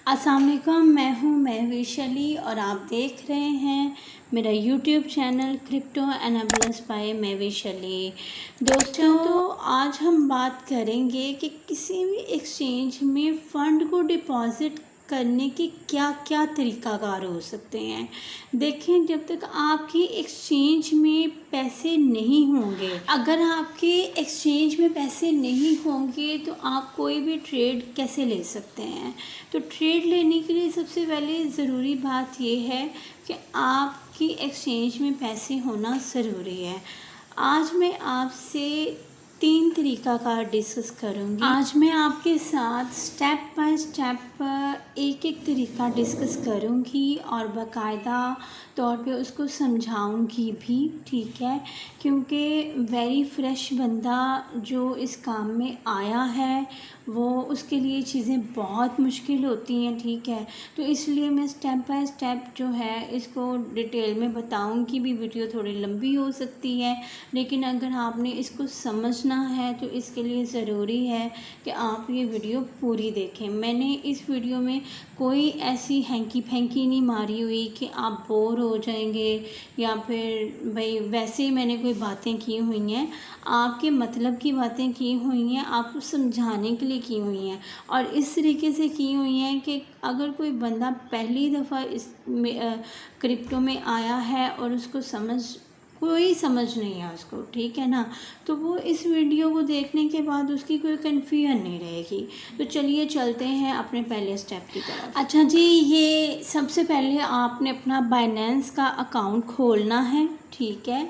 अस्सलाम वालेकुम, मैं हूँ महविश अली और आप देख रहे हैं मेरा YouTube channel crypto enablers by Mahvish Ali. दोस्तों, तो आज हम बात करेंगे कि किसी भी एक्सचेंज में फ़ंड को डिपॉज़िट करने के क्या क्या तरीक़ाकार हो सकते हैं। देखें, जब तक आपकी एक्सचेंज में पैसे नहीं होंगे, अगर आपके एक्सचेंज में पैसे नहीं होंगे तो आप कोई भी ट्रेड कैसे ले सकते हैं। तो ट्रेड लेने के लिए सबसे पहले ज़रूरी बात यह है कि आपकी एक्सचेंज में पैसे होना ज़रूरी है। आज मैं आपसे 3 तरीक़ाकार डिस्कस करूँगी। आज मैं आपके साथ स्टेप बाय स्टेप एक एक तरीक़ा डिस्कस करूँगी और बाकायदा तौर पे उसको समझाऊँगी भी, ठीक है, क्योंकि वेरी फ्रेश बंदा जो इस काम में आया है वो उसके लिए चीज़ें बहुत मुश्किल होती हैं, ठीक है। तो इसलिए मैं स्टेप बाय स्टेप जो है इसको डिटेल में बताऊँगी भी। वीडियो थोड़ी लंबी हो सकती है, लेकिन अगर आपने इसको समझना है तो इसके लिए ज़रूरी है कि आप ये वीडियो पूरी देखें। मैंने इस वीडियो में कोई ऐसी हैंकी फैंकी नहीं मारी हुई कि आप बोर हो जाएंगे या फिर भाई वैसे ही मैंने कोई बातें की हुई हैं। आपके मतलब की बातें की हुई हैं, आपको समझाने के लिए की हुई हैं और इस तरीके से की हुई हैं कि अगर कोई बंदा पहली दफ़ा इस क्रिप्टो में आया है और उसको कोई समझ नहीं है उसको, ठीक है ना, तो वो इस वीडियो को देखने के बाद उसकी कोई कन्फ्यूजन नहीं रहेगी। तो चलिए चलते हैं अपने पहले स्टेप की तरफ। अच्छा जी, ये सबसे पहले आपने अपना बाइनेंस का अकाउंट खोलना है, ठीक है।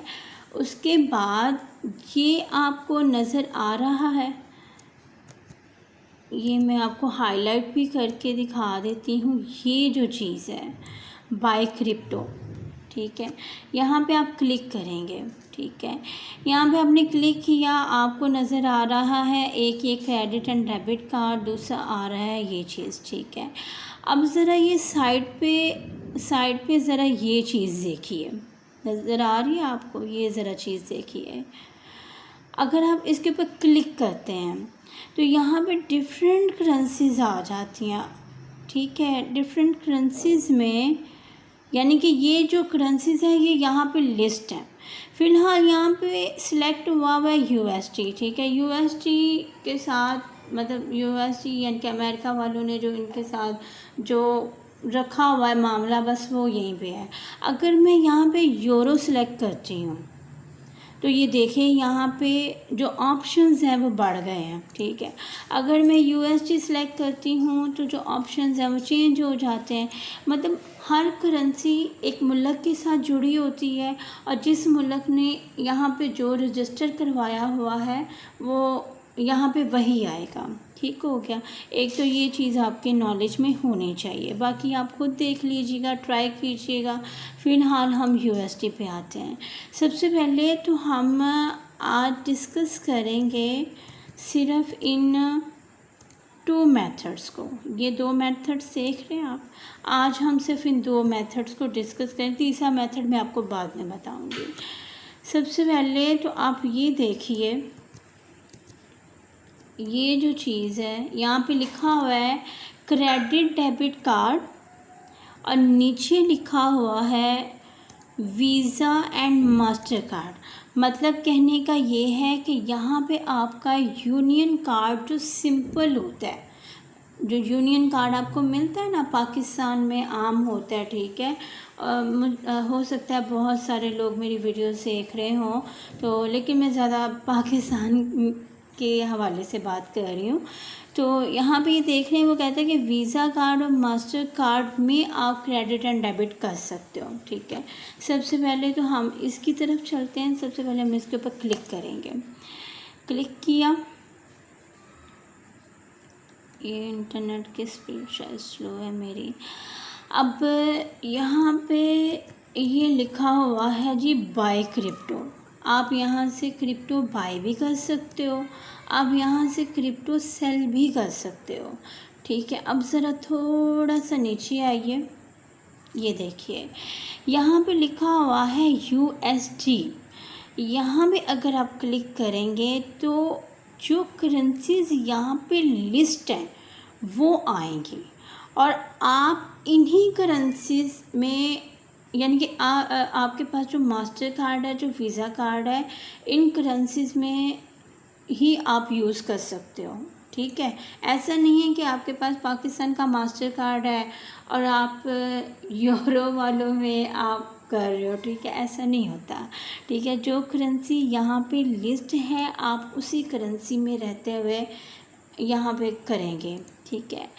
उसके बाद ये आपको नज़र आ रहा है, ये मैं आपको हाईलाइट भी करके दिखा देती हूँ। ये जो चीज़ है बाय क्रिप्टो, ठीक है, यहाँ पे आप क्लिक करेंगे, ठीक है। यहाँ पे आपने क्लिक किया, आपको नज़र आ रहा है एक ये क्रेडिट एंड डेबिट कार्ड, दूसरा आ रहा है ये चीज़, ठीक है। अब ज़रा ये साइड पे ज़रा ये चीज़ देखिए, नज़र आ रही है आपको, ये ज़रा चीज़ देखिए। अगर आप इसके ऊपर क्लिक करते हैं तो यहाँ पे डिफरेंट करेंसीज़ आ जाती हैं, ठीक है। डिफरेंट करेंसीज़ में यानी कि ये जो करेंसीज़ है ये यहाँ पे लिस्ट है। फ़िलहाल यहाँ पे सिलेक्ट हुआ है यूएसडी, ठीक है। यूएसडी के साथ मतलब यूएसडी यानी कि अमेरिका वालों ने जो इनके साथ जो रखा हुआ है मामला, बस वो यहीं पे है। अगर मैं यहाँ पे यूरो सिलेक्ट करती हूँ तो ये देखिए यहाँ पे जो ऑप्शंस हैं वो बढ़ गए हैं, ठीक है। अगर मैं यूएसडी सिलेक्ट करती हूँ तो जो ऑप्शंस हैं वो चेंज हो जाते हैं। मतलब हर करेंसी एक मुल्क के साथ जुड़ी होती है और जिस मुल्क ने यहाँ पे जो रजिस्टर करवाया हुआ है वो यहाँ पे वही आएगा, ठीक हो गया। एक तो ये चीज़ आपके नॉलेज में होनी चाहिए, बाकी आप खुद देख लीजिएगा, ट्राई कीजिएगा। फ़िलहाल हम यूएसडी पे आते हैं। सबसे पहले तो हम आज डिस्कस करेंगे सिर्फ इन 2 मेथड्स को। ये 2 मेथड्स देख रहे हैं आप, आज हम सिर्फ इन 2 मेथड्स को डिस्कस करें। तीसरा मेथड मैं आपको बाद में बताऊँगी। सबसे पहले तो आप ये देखिए, ये जो चीज़ है यहाँ पे लिखा हुआ है क्रेडिट डेबिट कार्ड और नीचे लिखा हुआ है वीज़ा एंड मास्टर कार्ड। मतलब कहने का ये है कि यहाँ पे आपका यूनियन कार्ड जो सिंपल होता है, जो यूनियन कार्ड आपको मिलता है ना, पाकिस्तान में आम होता है, ठीक है। हो सकता है बहुत सारे लोग मेरी वीडियो देख रहे हों तो, लेकिन मैं ज़्यादा पाकिस्तान के हवाले से बात कर रही हूँ। तो यहाँ पे ये देख रहे हैं, वो कहते हैं कि वीज़ा कार्ड और मास्टर कार्ड में आप क्रेडिट एंड डेबिट कर सकते हो, ठीक है। सबसे पहले तो हम इसकी तरफ चलते हैं। सबसे पहले हम इसके ऊपर क्लिक करेंगे। क्लिक किया, ये इंटरनेट की स्पीड शायद स्लो है मेरी। अब यहाँ पे ये लिखा हुआ है जी बाय क्रिप्टो। आप यहाँ से क्रिप्टो बाय भी कर सकते हो, आप यहाँ से क्रिप्टो सेल भी कर सकते हो, ठीक है। अब ज़रा थोड़ा सा नीचे आइए, ये देखिए यहाँ पे लिखा हुआ है यूएसडी। यहाँ पे अगर आप क्लिक करेंगे तो जो करेंसीज़ यहाँ पे लिस्ट हैं वो आएंगी और आप इन्हीं करेंसीज में, यानी कि आपके पास जो मास्टर कार्ड है, जो वीज़ा कार्ड है, इन करेंसीज में ही आप यूज़ कर सकते हो। ठीक है, ऐसा नहीं है कि आपके पास पाकिस्तान का मास्टर कार्ड है और आप यूरो वालों में आप कर रहे हो। ठीक है, ऐसा नहीं होता। ठीक है, जो करेंसी यहाँ पे लिस्ट है आप उसी करेंसी में रहते हुए यहाँ पे करेंगे। ठीक है,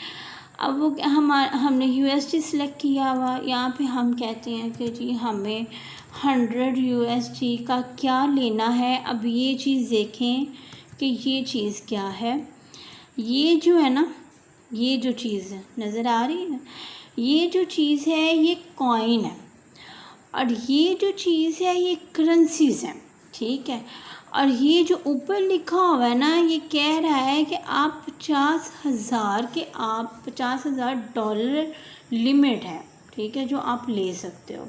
अब वो हमने USD सेलेक्ट किया हुआ, यहाँ पे हम कहते हैं कि जी हमें 100 USD का क्या लेना है। अब ये चीज़ देखें कि ये चीज़ क्या है। ये जो है ना, ये जो चीज़ नज़र आ रही है, ये जो चीज़ है ये कॉइन है, और ये जो चीज़ है ये करेंसीज है। ठीक है, और ये जो ऊपर लिखा हुआ है ना, ये कह रहा है कि आप 50,000 डॉलर लिमिट है। ठीक है, जो आप ले सकते हो,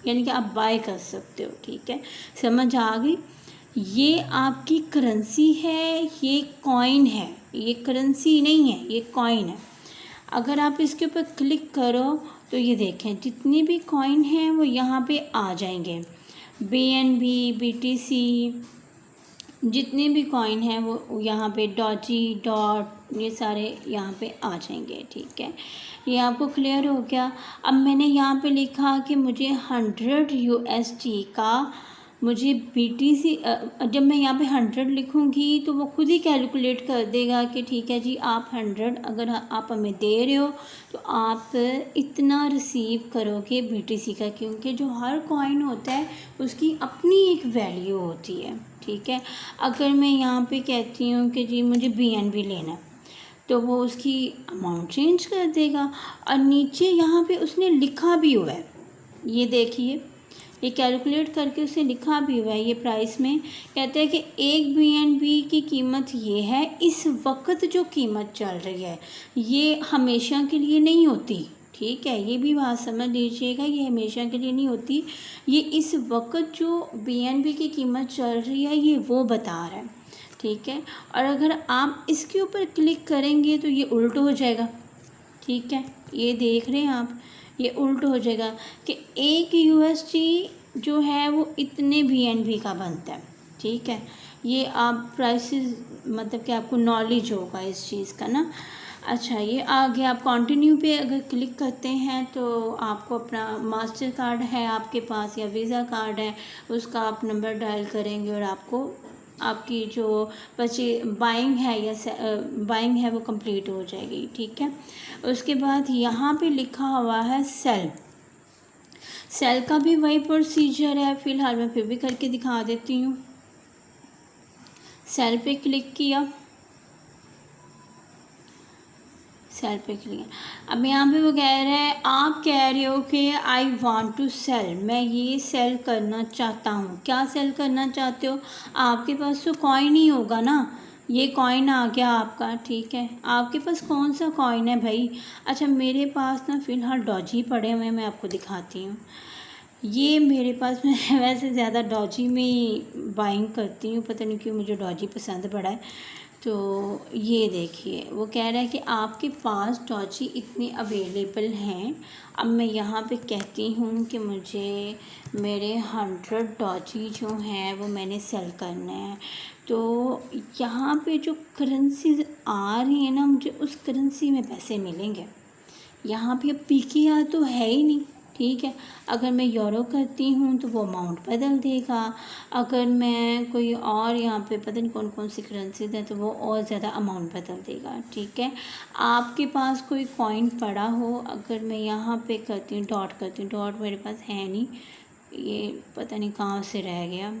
यानी कि आप बाय कर सकते हो। ठीक है, समझ आ गई। ये आपकी करेंसी है, ये कॉइन है, ये करेंसी नहीं है, ये कॉइन है। अगर आप इसके ऊपर क्लिक करो तो ये देखें जितने भी कॉइन हैं वो यहाँ पे आ जाएंगे। BNB, BTC, जितने भी कॉइन हैं वो यहाँ पे डॉजी, डॉट, ये सारे यहाँ पे आ जाएंगे। ठीक है, ये आपको क्लियर हो गया। अब मैंने यहाँ पे लिखा कि मुझे 100 USD का मुझे BTC, जब मैं यहाँ पे 100 लिखूँगी तो वो खुद ही कैलकुलेट कर देगा कि ठीक है जी, आप 100 अगर आप हमें दे रहे हो तो आप इतना रिसीव करोगे BTC का, क्योंकि जो हर कॉइन होता है उसकी अपनी एक वैल्यू होती है। ठीक है, अगर मैं यहाँ पे कहती हूँ कि जी मुझे BNB लेना है तो वो उसकी अमाउंट चेंज कर देगा। और नीचे यहाँ पे उसने लिखा भी हुआ है, ये देखिए, ये कैलकुलेट करके उसे लिखा भी हुआ है। ये प्राइस में कहते हैं कि एक BNB की कीमत ये है, इस वक्त जो कीमत चल रही है ये हमेशा के लिए नहीं होती। ठीक है, ये भी बात समझ लीजिएगा, ये हमेशा के लिए नहीं होती, ये इस वक्त जो BNB की कीमत चल रही है ये वो बता रहा है। ठीक है, और अगर आप इसके ऊपर क्लिक करेंगे तो ये उल्ट हो जाएगा। ठीक है, ये देख रहे हैं आप, ये उल्ट हो जाएगा कि एक USD जो है वो इतने BNB का बनता है। ठीक है, ये आप प्राइसेस, मतलब कि आपको नॉलेज होगा इस चीज़ का ना। अच्छा, ये आगे आप कंटिन्यू पे अगर क्लिक करते हैं तो आपको अपना मास्टर कार्ड है आपके पास या वीज़ा कार्ड है, उसका आप नंबर डायल करेंगे और आपको आपकी जो बाइंग है या बाइंग है वो कंप्लीट हो जाएगी। ठीक है, उसके बाद यहाँ पे लिखा हुआ है सेल का भी वही प्रोसीजर है। फ़िलहाल मैं फिर भी करके दिखा देती हूँ। सेल पे क्लिक किया, सेल पे क्लिक, अब यहाँ पे वो कह रहा है, आप कह रहे हो कि आई वांट टू सेल, मैं ये सेल करना चाहता हूँ। क्या सेल करना चाहते हो? आपके पास तो कॉइन ही होगा ना, ये कॉइन आ गया आपका। ठीक है, आपके पास कौन सा कॉइन है भाई? अच्छा, मेरे पास ना फ़िलहाल डॉजी पड़े हुए हैं, मैं आपको दिखाती हूँ। ये मेरे पास मैं वैसे ज़्यादा डॉजी में ही बाइंग करती हूँ, पता नहीं क्यों मुझे डॉजी पसंद पड़ा है। तो ये देखिए, वो कह रहा है कि आपके पास डॉजी इतने अवेलेबल हैं। अब मैं यहाँ पे कहती हूँ कि मुझे मेरे 100 डॉजी जो हैं वो मैंने सेल करना है। तो यहाँ पे जो करेंसीज आ रही है ना, मुझे उस करेंसी में पैसे मिलेंगे। यहाँ पे अब PKR तो है ही नहीं। ठीक है, अगर मैं यूरो करती हूँ तो वो अमाउंट बदल देगा। अगर मैं कोई और यहाँ पे पता नहीं कौन कौन सी करेंसीज हैं तो वो और ज़्यादा अमाउंट बदल देगा। ठीक है, आपके पास कोई कॉइन पड़ा हो, अगर मैं यहाँ पे करती हूँ, डॉट करती हूँ, डॉट मेरे पास है नहीं, ये पता नहीं कहाँ से रह गया।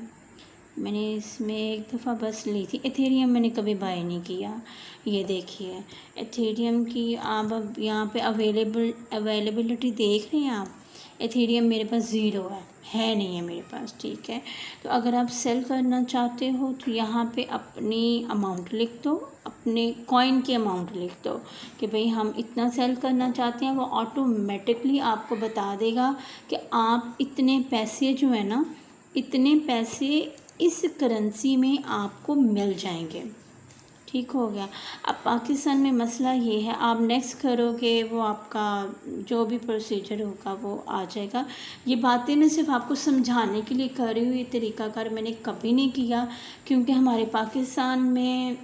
मैंने इसमें एक दफ़ा बस ली थी। एथेरियम मैंने कभी बाय नहीं किया। ये देखिए, एथेरियम की आप अब यहाँ पे अवेलेबिलिटी देख रहे हैं आप। एथेरियम मेरे पास ज़ीरो है नहीं है मेरे पास। ठीक है, तो अगर आप सेल करना चाहते हो तो यहाँ पे अपनी अमाउंट लिख दो, अपने कॉइन की अमाउंट लिख दो कि भाई हम इतना सेल करना चाहते हैं। वो ऑटोमेटिकली आपको बता देगा कि आप इतने पैसे जो है ना, इतने पैसे इस करेंसी में आपको मिल जाएंगे। ठीक हो गया। अब पाकिस्तान में मसला ये है, आप नेक्स्ट करोगे वो आपका जो भी प्रोसीजर होगा वो आ जाएगा। ये बातें मैं सिर्फ आपको समझाने के लिए कर रही हूँ, ये तरीक़ाकार मैंने कभी नहीं किया, क्योंकि हमारे पाकिस्तान में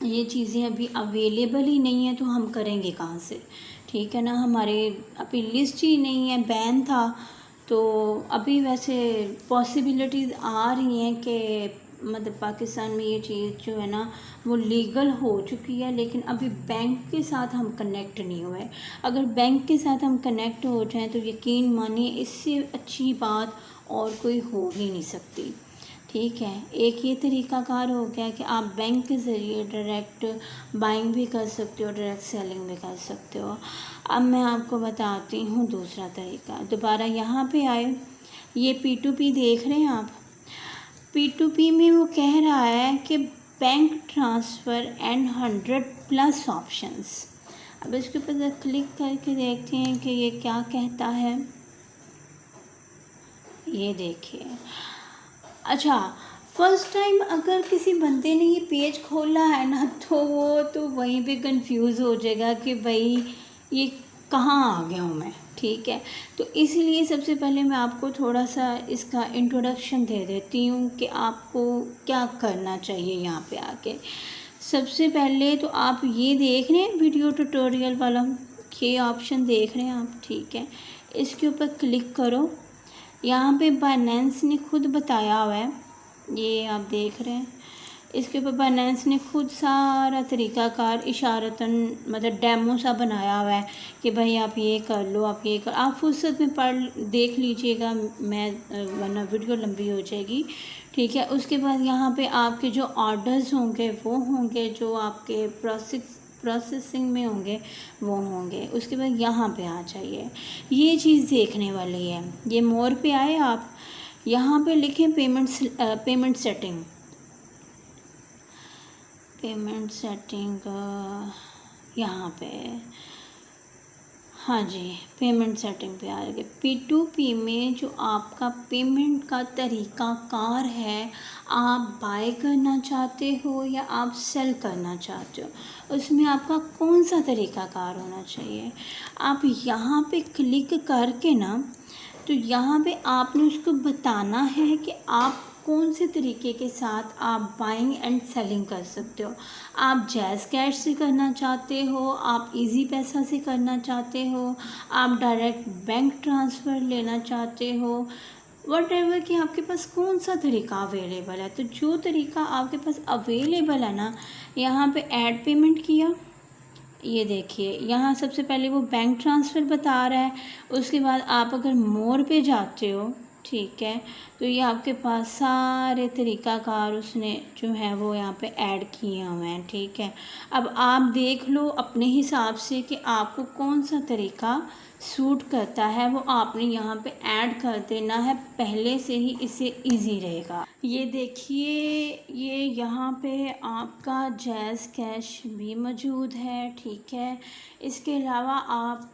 ये चीज़ें अभी अवेलेबल ही नहीं है, तो हम करेंगे कहाँ से, ठीक है ना। हमारे अभी लिस्ट ही नहीं है, बैन था, तो अभी वैसे पॉसिबिलिटीज़ आ रही हैं कि मतलब पाकिस्तान में ये चीज़ जो है ना वो लीगल हो चुकी है, लेकिन अभी बैंक के साथ हम कनेक्ट नहीं हुए। अगर बैंक के साथ हम कनेक्ट हो जाएं तो यकीन मानिए इससे अच्छी बात और कोई हो ही नहीं सकती, ठीक है। एक ये तरीक़ाकार हो गया कि आप बैंक के ज़रिए डायरेक्ट बाइंग भी कर सकते हो, डायरेक्ट सेलिंग भी कर सकते हो। अब मैं आपको बताती हूँ दूसरा तरीका। दोबारा यहाँ पे आए, ये P2P देख रहे हैं आप। P2P में वो कह रहा है कि बैंक ट्रांसफ़र एंड 100+ ऑप्शंस। अब इसके ऊपर क्लिक करके देखते हैं कि ये क्या कहता है। ये देखिए, अच्छा, फ़र्स्ट टाइम अगर किसी बंदे ने ये पेज खोला है ना, तो वो तो वहीं पे कंफ्यूज हो जाएगा कि भाई ये कहाँ आ गया हूँ मैं, ठीक है। तो इसलिए सबसे पहले मैं आपको थोड़ा सा इसका इंट्रोडक्शन दे देती हूँ कि आपको क्या करना चाहिए यहाँ पे आके। सबसे पहले तो आप ये देख रहे हैं वीडियो ट्यूटोरियल वाला, ये ऑप्शन देख रहे हैं आप, ठीक है। इसके ऊपर क्लिक करो। यहाँ पे बाइनेंस ने खुद बताया हुआ है, ये आप देख रहे हैं। इसके ऊपर बाइनेंस ने खुद सारा तरीक़ाकार इशारतन मतलब डेमो सा बनाया हुआ है कि भाई आप ये कर लो, आप ये कर, आप फुर्सत में पढ़ देख लीजिएगा, मैं वरना वीडियो लंबी हो जाएगी, ठीक है। उसके बाद यहाँ पे आपके जो ऑर्डर्स होंगे वो होंगे, जो आपके प्रोसेसिंग में होंगे वो होंगे। उसके बाद यहाँ पे आ जाइए, ये चीज़ देखने वाली है। ये मोर पे आए आप, यहाँ पे लिखें पेमेंट सेटिंग, यहाँ पे, हाँ जी, पेमेंट सेटिंग पे आ गए। P2P में जो आपका पेमेंट का तरीक़ाकार है, आप बाय करना चाहते हो या आप सेल करना चाहते हो, उसमें आपका कौन सा तरीक़ाकार होना चाहिए। आप यहाँ पे क्लिक करके ना, तो यहाँ पे आपने उसको बताना है कि आप कौन से तरीके के साथ आप बाइंग एंड सेलिंग कर सकते हो। आप जैज़ कैश से करना चाहते हो, आप इजी पैसा से करना चाहते हो, आप डायरेक्ट बैंक ट्रांसफ़र लेना चाहते हो, वटेवर कि आपके पास कौन सा तरीका अवेलेबल है। तो जो तरीका आपके पास अवेलेबल है ना, यहाँ पे ऐड पेमेंट किया, ये देखिए यहाँ सबसे पहले वो बैंक ट्रांसफ़र बता रहा है। उसके बाद आप अगर मोर पे जाते हो, ठीक है, तो ये आपके पास सारे तरीक़ाकार उसने जो है वो यहाँ पे ऐड किए हुए हैं, ठीक है। अब आप देख लो अपने हिसाब से कि आपको कौन सा तरीका सूट करता है, वो आपने यहाँ पे ऐड कर देना है पहले से ही, इससे इजी रहेगा। ये देखिए, ये यहाँ पे आपका जैज़ कैश भी मौजूद है, ठीक है। इसके अलावा आप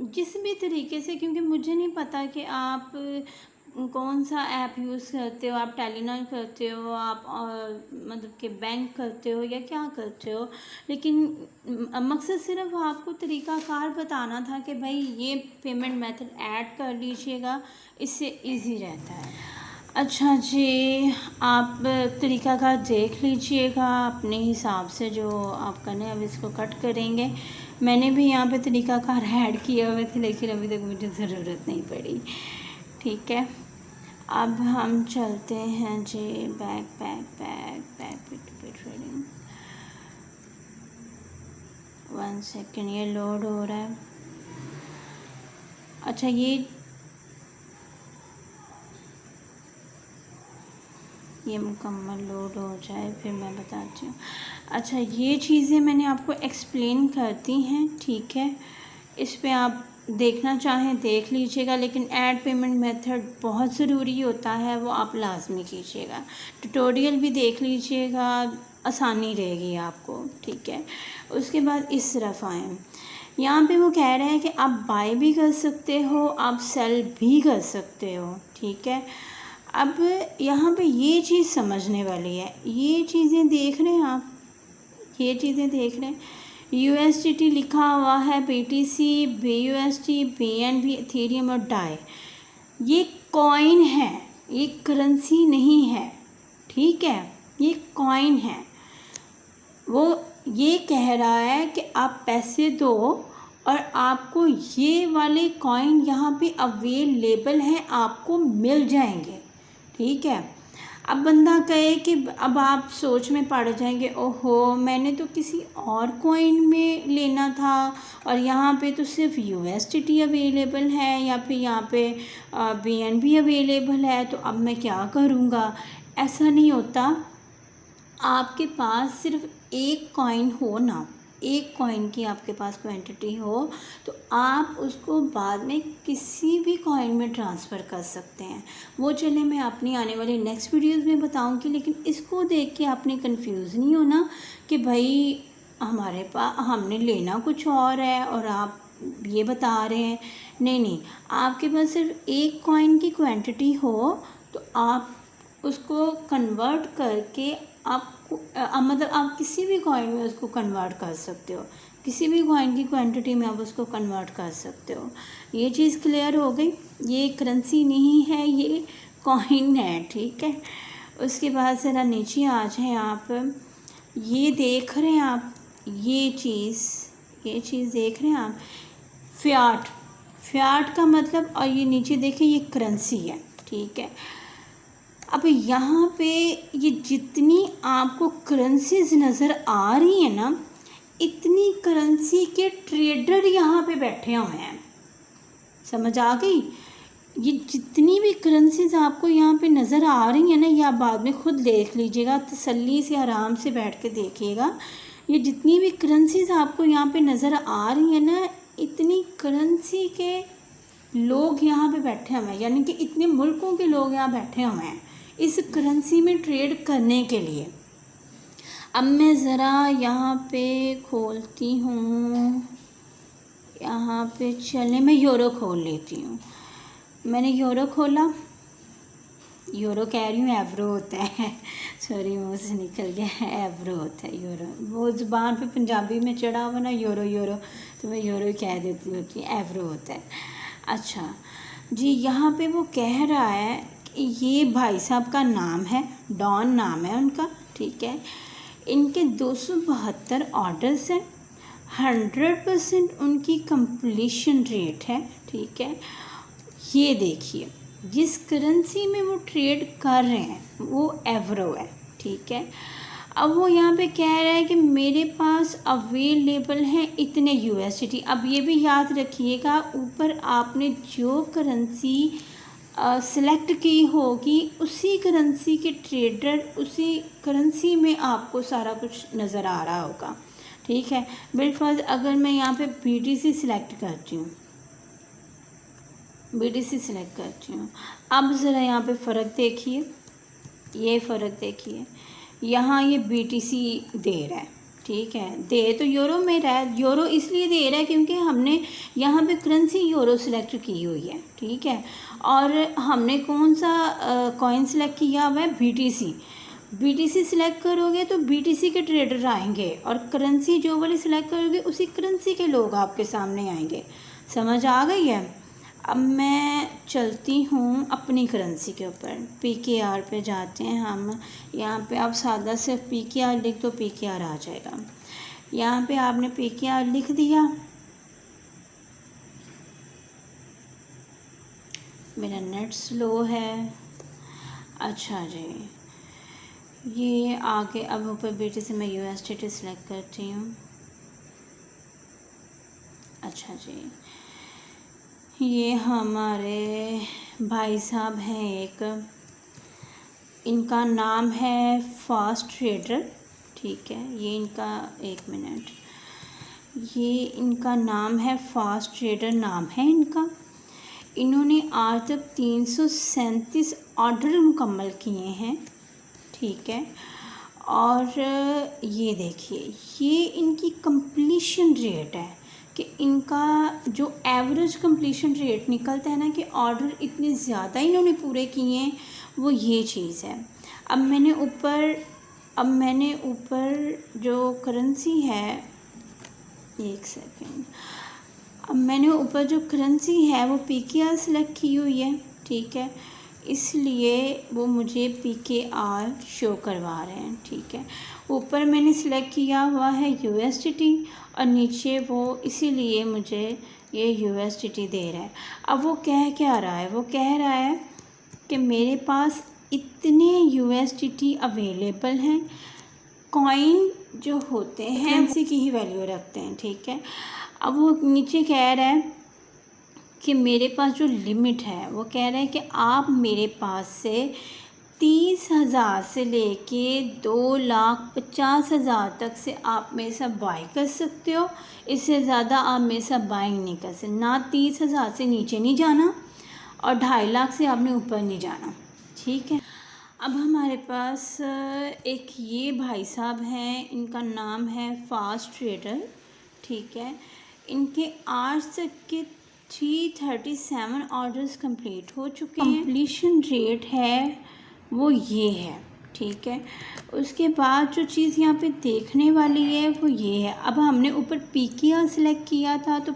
जिस भी तरीके से, क्योंकि मुझे नहीं पता कि आप कौन सा ऐप यूज़ करते हो, आप टेलीनॉर करते हो, आप मतलब कि बैंक करते हो या क्या करते हो, लेकिन मकसद सिर्फ आपको तरीक़ाकार बताना था कि भाई ये पेमेंट मेथड ऐड कर लीजिएगा, इससे इजी रहता है। अच्छा जी, आप तरीक़ाकार देख लीजिएगा अपने हिसाब से जो आप करने। अब इसको कट करेंगे। मैंने भी यहाँ पे तरीक़ाकार ऐड किए हुए थे, लेकिन अभी तक मुझे ज़रूरत नहीं पड़ी, ठीक है। अब हम चलते हैं जी बैक P2P ट्रेडिंग। 1 सेकेंड, ये लोड हो रहा है। अच्छा, ये मुकम्मल लोड हो जाए फिर मैं बताती हूँ। अच्छा, ये चीज़ें मैंने आपको एक्सप्लेन करती हैं, ठीक है। इस पे आप देखना चाहें देख लीजिएगा, लेकिन ऐड पेमेंट मेथड बहुत ज़रूरी होता है, वो आप लाजमी कीजिएगा। ट्यूटोरियल भी देख लीजिएगा, आसानी रहेगी आपको, ठीक है। उसके बाद इस तरफ आएँ, यहाँ पे वो कह रहे हैं कि आप बाय भी कर सकते हो, आप सेल भी कर सकते हो, ठीक है। अब यहाँ पे ये चीज़ समझने वाली है, ये चीज़ें देख रहे हैं आप, ये चीज़ें देख रहे हैं। USDT लिखा हुआ है, BTC, BUSD, BNB, इथेरियम और डाई। ये कॉइन है, ये करेंसी नहीं है, ठीक है, ये कॉइन है। वो ये कह रहा है कि आप पैसे दो और आपको ये वाले कॉइन यहाँ पे अवेलेबल हैं, आपको मिल जाएंगे, ठीक है। अब बंदा कहे कि अब आप सोच में पड़ जाएंगे, ओहो मैंने तो किसी और कॉइन में लेना था और यहाँ पे तो सिर्फ USDT अवेलेबल है या फिर यहाँ पे BNB अवेलेबल है, तो अब मैं क्या करूँगा। ऐसा नहीं होता। आपके पास सिर्फ एक कॉइन हो ना, एक कॉइन की आपके पास क्वांटिटी हो, तो आप उसको बाद में किसी भी कॉइन में ट्रांसफ़र कर सकते हैं। वो चले मैं अपनी आने वाली नेक्स्ट वीडियोस में बताऊंगी, लेकिन इसको देख के आपने कंफ्यूज नहीं होना कि भाई हमारे पास हमने लेना कुछ और है और आप ये बता रहे हैं। नहीं नहीं, आपके पास सिर्फ एक कॉइन की क्वांटिटी हो तो आप उसको कन्वर्ट करके आप मतलब आप किसी भी कॉइन में उसको कन्वर्ट कर सकते हो, किसी भी कॉइन की क्वांटिटी में आप उसको कन्वर्ट कर सकते हो। ये चीज़ क्लियर हो गई। ये करेंसी नहीं है, ये कॉइन है, ठीक है। उसके बाद ज़रा नीचे आ जाएं आप। ये देख रहे हैं आप, ये चीज़ देख रहे हैं आप, फ़ियाट का मतलब, और ये नीचे देखें ये करेंसी है, ठीक है। अब यहाँ पे ये जितनी आपको करेंसीज नज़र आ रही है ना, इतनी करेंसी के ट्रेडर यहाँ पे बैठे हुए हैं, समझ आ गई। ये जितनी भी करेंसीज आपको यहाँ पे नज़र आ रही है ना, ये आप बाद में खुद देख लीजिएगा, तसल्ली से आराम से बैठ के देखिएगा। ये जितनी भी करेंसीज आपको यहाँ पे नज़र आ रही है ना, इतनी करेंसी के लोग यहाँ पे बैठे हुए हैं, यानी कि इतने मुल्कों के लोग यहाँ बैठे हुए हैं इस करेंसी में ट्रेड करने के लिए। अब मैं ज़रा यहाँ पे खोलती हूँ, यहाँ पे चले मैं यूरो खोल लेती हूँ। मैंने यूरो खोला, यूरो कह रही हूँ, एवरो होता है, सॉरी मुँह से निकल गया, एवरो होता है यूरो। वो ज़ुबान पे पंजाबी में चढ़ा हुआ ना यूरो, तो मैं यूरो ही कह देती हूँ कि एवरो होता है। अच्छा जी, यहाँ पे वो कह रहा है ये भाई साहब का नाम है, डॉन नाम है उनका, ठीक है। इनके 272 ऑर्डर्स हैं, 100% उनकी कंप्लीशन रेट है, ठीक है। ये देखिए जिस करेंसी में वो ट्रेड कर रहे हैं वो एवरो है, ठीक है। अब वो यहाँ पे कह रहा है कि मेरे पास अवेलेबल हैं इतने USDT। अब ये भी याद रखिएगा, ऊपर आपने जो करेंसी सिलेक्ट की होगी उसी करेंसी के ट्रेडर, उसी करेंसी में आपको सारा कुछ नज़र आ रहा होगा, ठीक है। बिलफर्ज अगर मैं यहाँ पे BTC सिलेक्ट करती हूँ, BTC सिलेक्ट करती हूँ, अब ज़रा यहाँ पे फ़र्क देखिए, ये फ़र्क देखिए, यहाँ ये BTC दे रहा है, ठीक है। दे तो यूरो में रहा है, यूरो इसलिए दे रहा है क्योंकि हमने यहाँ पे करेंसी यूरो सिलेक्ट की हुई है, ठीक है। और हमने कौन सा कॉइन सिलेक्ट किया हुआ है, BTC सिलेक्ट करोगे तो BTC के ट्रेडर आएंगे और करेंसी जो वाली सिलेक्ट करोगे उसी करेंसी के लोग आपके सामने आएंगे, समझ आ गई है। अब मैं चलती हूँ अपनी करेंसी के ऊपर, PKR पे जाते हैं हम। यहाँ पे आप सादा सिर्फ PKR लिख दो, PKR आ जाएगा। यहाँ पे आपने PKR लिख दिया, मेरा नेट स्लो है। अच्छा जी, ये आगे अब ऊपर BTC मैं USDT सिलेक्ट करती हूँ। अच्छा जी, ये हमारे भाई साहब हैं एक, इनका नाम है फास्ट ट्रेडर, ठीक है। ये इनका, एक मिनट, ये इनका नाम है फास्ट ट्रेडर, नाम है इनका। इन्होंने आज तक 337 ऑर्डर मुकम्मल किए हैं, ठीक है। और ये देखिए, ये इनकी कंप्लीशन रेट है कि इनका जो एवरेज कंप्लीशन रेट निकलता है ना, कि ऑर्डर इतने ज़्यादा इन्होंने पूरे किए हैं, वो ये चीज़ है। अब मैंने ऊपर अब मैंने ऊपर जो करेंसी है, एक सेकेंड, अब मैंने ऊपर जो करेंसी है वो PKR सेलेक्ट की हुई है, ठीक है, इसलिए वो मुझे PKR शो करवा रहे हैं, ठीक है। ऊपर मैंने सिलेक्ट किया हुआ है USDT और नीचे वो इसीलिए मुझे ये USDT दे रहा है। अब वो कह क्या रहा है, वो कह रहा है कि मेरे पास इतने USDT अवेलेबल हैं। कॉइन जो होते हैं करेंसी की ही वैल्यू रखते हैं, ठीक है। अब वो नीचे कह रहा है कि मेरे पास जो लिमिट है, वो कह रहा है कि आप मेरे पास से 30,000 से लेके 2,50,000 तक से आप मेरे साथ बाई कर सकते हो। इससे ज़्यादा आप मेरे साथ बाइंग नहीं कर सकते। ना 30,000 से नीचे नहीं जाना और 2.5 लाख से आपने ऊपर नहीं जाना, ठीक है। अब हमारे पास एक ये भाई साहब हैं, इनका नाम है फास्ट ट्रेडर, ठीक है। इनके आज तक के 337 ऑर्डर्स कंप्लीट हो चुके हैं। कंप्लीशन रेट है वो ये है, ठीक है। उसके बाद जो चीज़ यहाँ पे देखने वाली है वो ये है, अब हमने ऊपर PKR सेलेक्ट किया था तो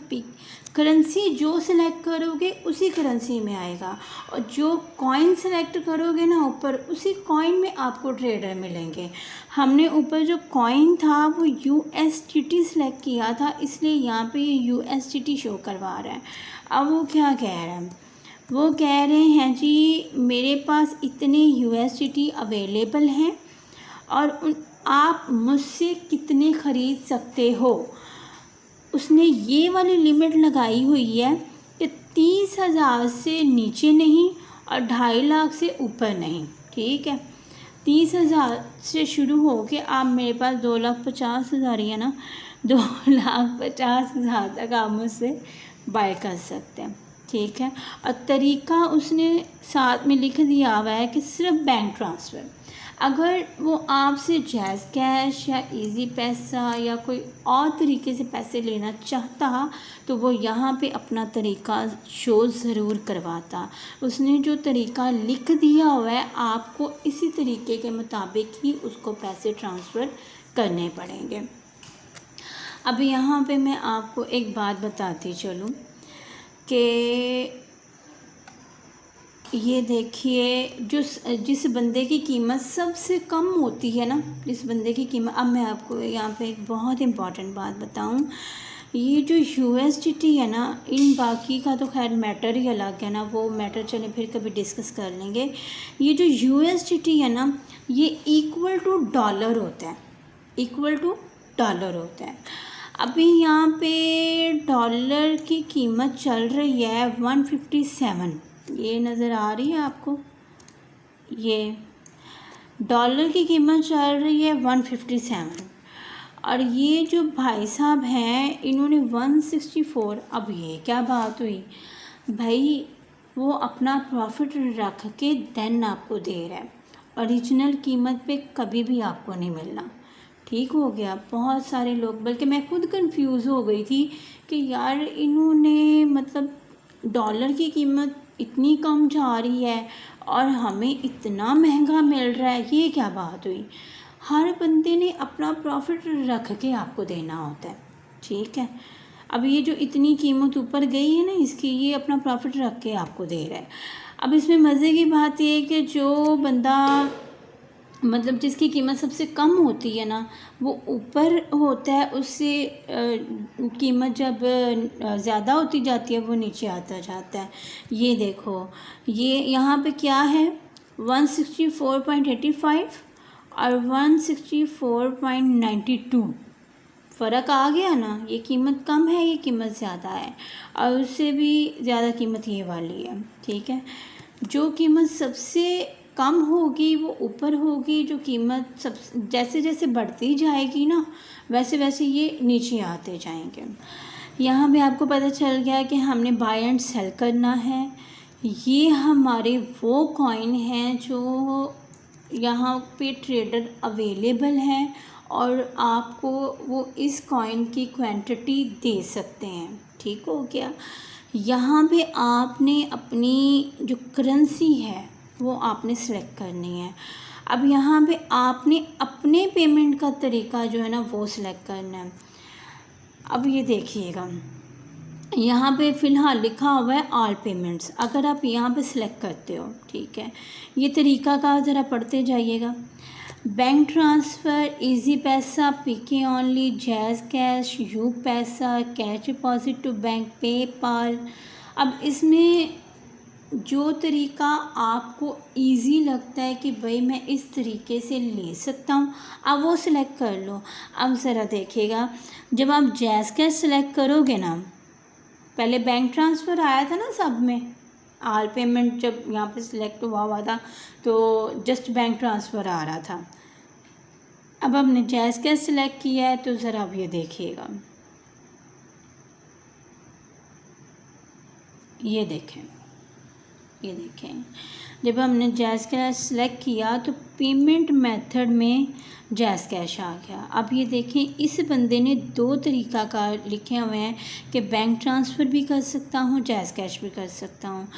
करेंसी जो सिलेक्ट करोगे उसी करेंसी में आएगा, और जो कॉइन सेलेक्ट करोगे ना ऊपर, उसी कॉइन में आपको ट्रेडर मिलेंगे। हमने ऊपर जो कॉइन था वो USDT सेलेक्ट किया था, इसलिए यहाँ पे ये USDT शो करवा रहा है। अब वो क्या कह रहे हैं, वो कह रहे हैं जी मेरे पास इतने USDT अवेलेबल हैं और आप मुझसे कितने ख़रीद सकते हो। उसने ये वाली लिमिट लगाई हुई है कि 30,000 से नीचे नहीं और 2.5 लाख से ऊपर नहीं, ठीक है। 30,000 से शुरू हो के आप मेरे पास 2,50,000 ही है ना, 2,50,000 तक आप मुझसे बाय कर सकते हैं, ठीक है। और तरीका उसने साथ में लिख दिया हुआ है कि सिर्फ बैंक ट्रांसफ़र। अगर वो आपसे जैज़ कैश या इजी पैसा या कोई और तरीके से पैसे लेना चाहता तो वो यहाँ पे अपना तरीका शो ज़रूर करवाता। उसने जो तरीका लिख दिया हुआ है आपको इसी तरीके के मुताबिक ही उसको पैसे ट्रांसफ़र करने पड़ेंगे। अब यहाँ पे मैं आपको एक बात बताती चलूँ कि ये देखिए जिस बंदे की कीमत सबसे कम होती है ना, जिस बंदे की कीमत, अब मैं आपको यहाँ पे एक बहुत इम्पॉर्टेंट बात बताऊँ, ये जो USDT है ना, इन बाकी का तो खैर मैटर ही अलग है ना, वो मैटर चले फिर कभी डिस्कस कर लेंगे। ये जो USDT है ना, ये इक्वल टू डॉलर होता है, इक्वल टू डॉलर होता है। अभी यहाँ पे डॉलर की कीमत चल रही है 157, ये नज़र आ रही है आपको, ये डॉलर की कीमत चल रही है 157 और ये जो भाई साहब हैं इन्होंने 164। अब ये क्या बात हुई भाई, वो अपना प्रॉफिट रख के देन आपको दे रहा है, ओरिजिनल कीमत पे कभी भी आपको नहीं मिलना, ठीक हो गया। बहुत सारे लोग, बल्कि मैं खुद कंफ्यूज हो गई थी कि यार इन्होंने मतलब डॉलर की कीमत इतनी कम जा रही है और हमें इतना महंगा मिल रहा है, ये क्या बात हुई। हर बंदे ने अपना प्रॉफिट रख के आपको देना होता है, ठीक है। अब ये जो इतनी कीमत ऊपर गई है ना इसकी, ये अपना प्रॉफिट रख के आपको दे रहा है। अब इसमें मज़े की बात ये है कि जो बंदा मतलब जिसकी कीमत सबसे कम होती है ना, वो ऊपर होता है, उससे कीमत जब ज़्यादा होती जाती है वो नीचे आता जाता है। ये देखो, ये यहाँ पे क्या है 164.85 और 164.92, फ़र्क आ गया ना। ये कीमत कम है, ये कीमत ज़्यादा है, और उससे भी ज़्यादा कीमत ये वाली है, ठीक है। जो कीमत सबसे कम होगी वो ऊपर होगी, जो कीमत सब जैसे जैसे बढ़ती जाएगी ना वैसे वैसे ये नीचे आते जाएंगे। यहाँ भी आपको पता चल गया कि हमने बाय एंड सेल करना है। ये हमारे वो कॉइन हैं जो यहाँ पे ट्रेडर अवेलेबल हैं और आपको वो इस कॉइन की क्वांटिटी दे सकते हैं, ठीक हो गया। यहाँ पे आपने अपनी जो करेंसी है वो आपने सेलेक्ट करनी है। अब यहाँ पे आपने अपने पेमेंट का तरीका जो है ना वो सिलेक्ट करना है। अब ये देखिएगा, यहाँ पे फ़िलहाल लिखा हुआ है ऑल पेमेंट्स। अगर आप यहाँ पे सिलेक्ट करते हो, ठीक है, ये तरीका का ज़रा पढ़ते जाइएगा। Bank transfer, Easypaisa, PK only, JazzCash, UPaisa, cash deposit to bank, PayPal. अब इसमें जो तरीका आपको इजी लगता है कि भाई मैं इस तरीके से ले सकता हूँ, आप वो सिलेक्ट कर लो। अब ज़रा देखिएगा, जब आप जैज़ कैश सिलेक्ट करोगे ना, पहले बैंक ट्रांसफ़र आया था ना सब में, ऑल पेमेंट जब यहाँ पे सिलेक्ट हुआ था तो जस्ट बैंक ट्रांसफ़र आ रहा था। अब हमने जैज़ कैश सिलेक्ट किया है तो ज़रा अब ये देखिएगा, ये देखें, ये देखें, जब हमने जैज़ कैश सेलेक्ट किया तो पेमेंट मेथड में जैज़ कैश आ गया। अब ये देखें, इस बंदे ने दो तरीका का लिखे हुए हैं कि बैंक ट्रांसफ़र भी कर सकता हूँ, जैज़ कैश भी कर सकता हूँ।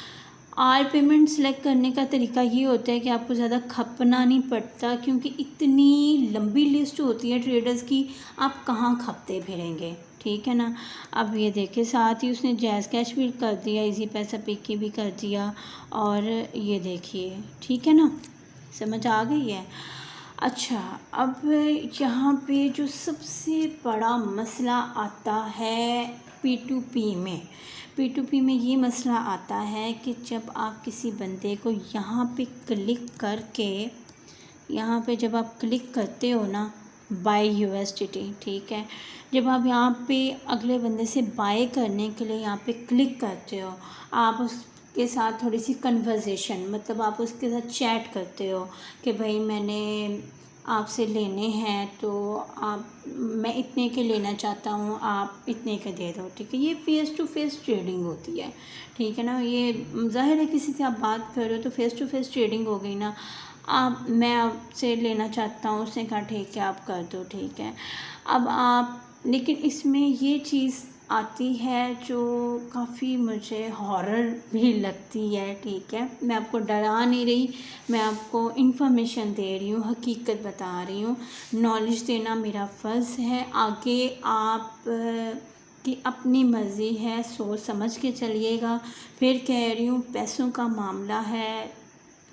ऑल पेमेंट सेलेक्ट करने का तरीका ये होता है कि आपको ज़्यादा खपना नहीं पड़ता, क्योंकि इतनी लंबी लिस्ट होती है ट्रेडर्स की, आप कहाँ खपते फिरेंगे, ठीक है ना। अब ये देखिए, साथ ही उसने जैज़ कैश भी कर दिया, इजी पैसा पीके भी कर दिया, और ये देखिए, ठीक है ना, समझ आ गई है। अच्छा, अब यहाँ पे जो सबसे बड़ा मसला आता है P2P में, P2P में ये मसला आता है कि जब आप किसी बंदे को यहाँ पे क्लिक करके, यहाँ पे जब आप क्लिक करते हो ना बाय USDT, ठीक है, जब आप यहाँ पे अगले बंदे से बाय करने के लिए यहाँ पे क्लिक करते हो, आप उसके साथ थोड़ी सी कन्वर्सेशन, मतलब आप उसके साथ चैट करते हो कि भाई मैंने आपसे लेने हैं तो मैं इतने के लेना चाहता हूँ, आप इतने के दे दो, ठीक है। ये फ़ेस टू फेस ट्रेडिंग होती है, ठीक है ना। ये ज़ाहिर है किसी से आप बात कर रहे हो तो फ़ेस टू फेस ट्रेडिंग हो गई ना। मैं आपसे लेना चाहता हूँ, उसने कहा ठीक है आप कर दो, ठीक है। अब आप, लेकिन इसमें ये चीज़ आती है जो काफ़ी मुझे हॉरर भी लगती है, ठीक है। मैं आपको डरा नहीं रही, मैं आपको इन्फॉर्मेशन दे रही हूँ, हकीकत बता रही हूँ। नॉलेज देना मेरा फ़र्ज़ है, आगे आप की अपनी मर्ज़ी है, सोच समझ के चलिएगा। फिर कह रही हूँ, पैसों का मामला है,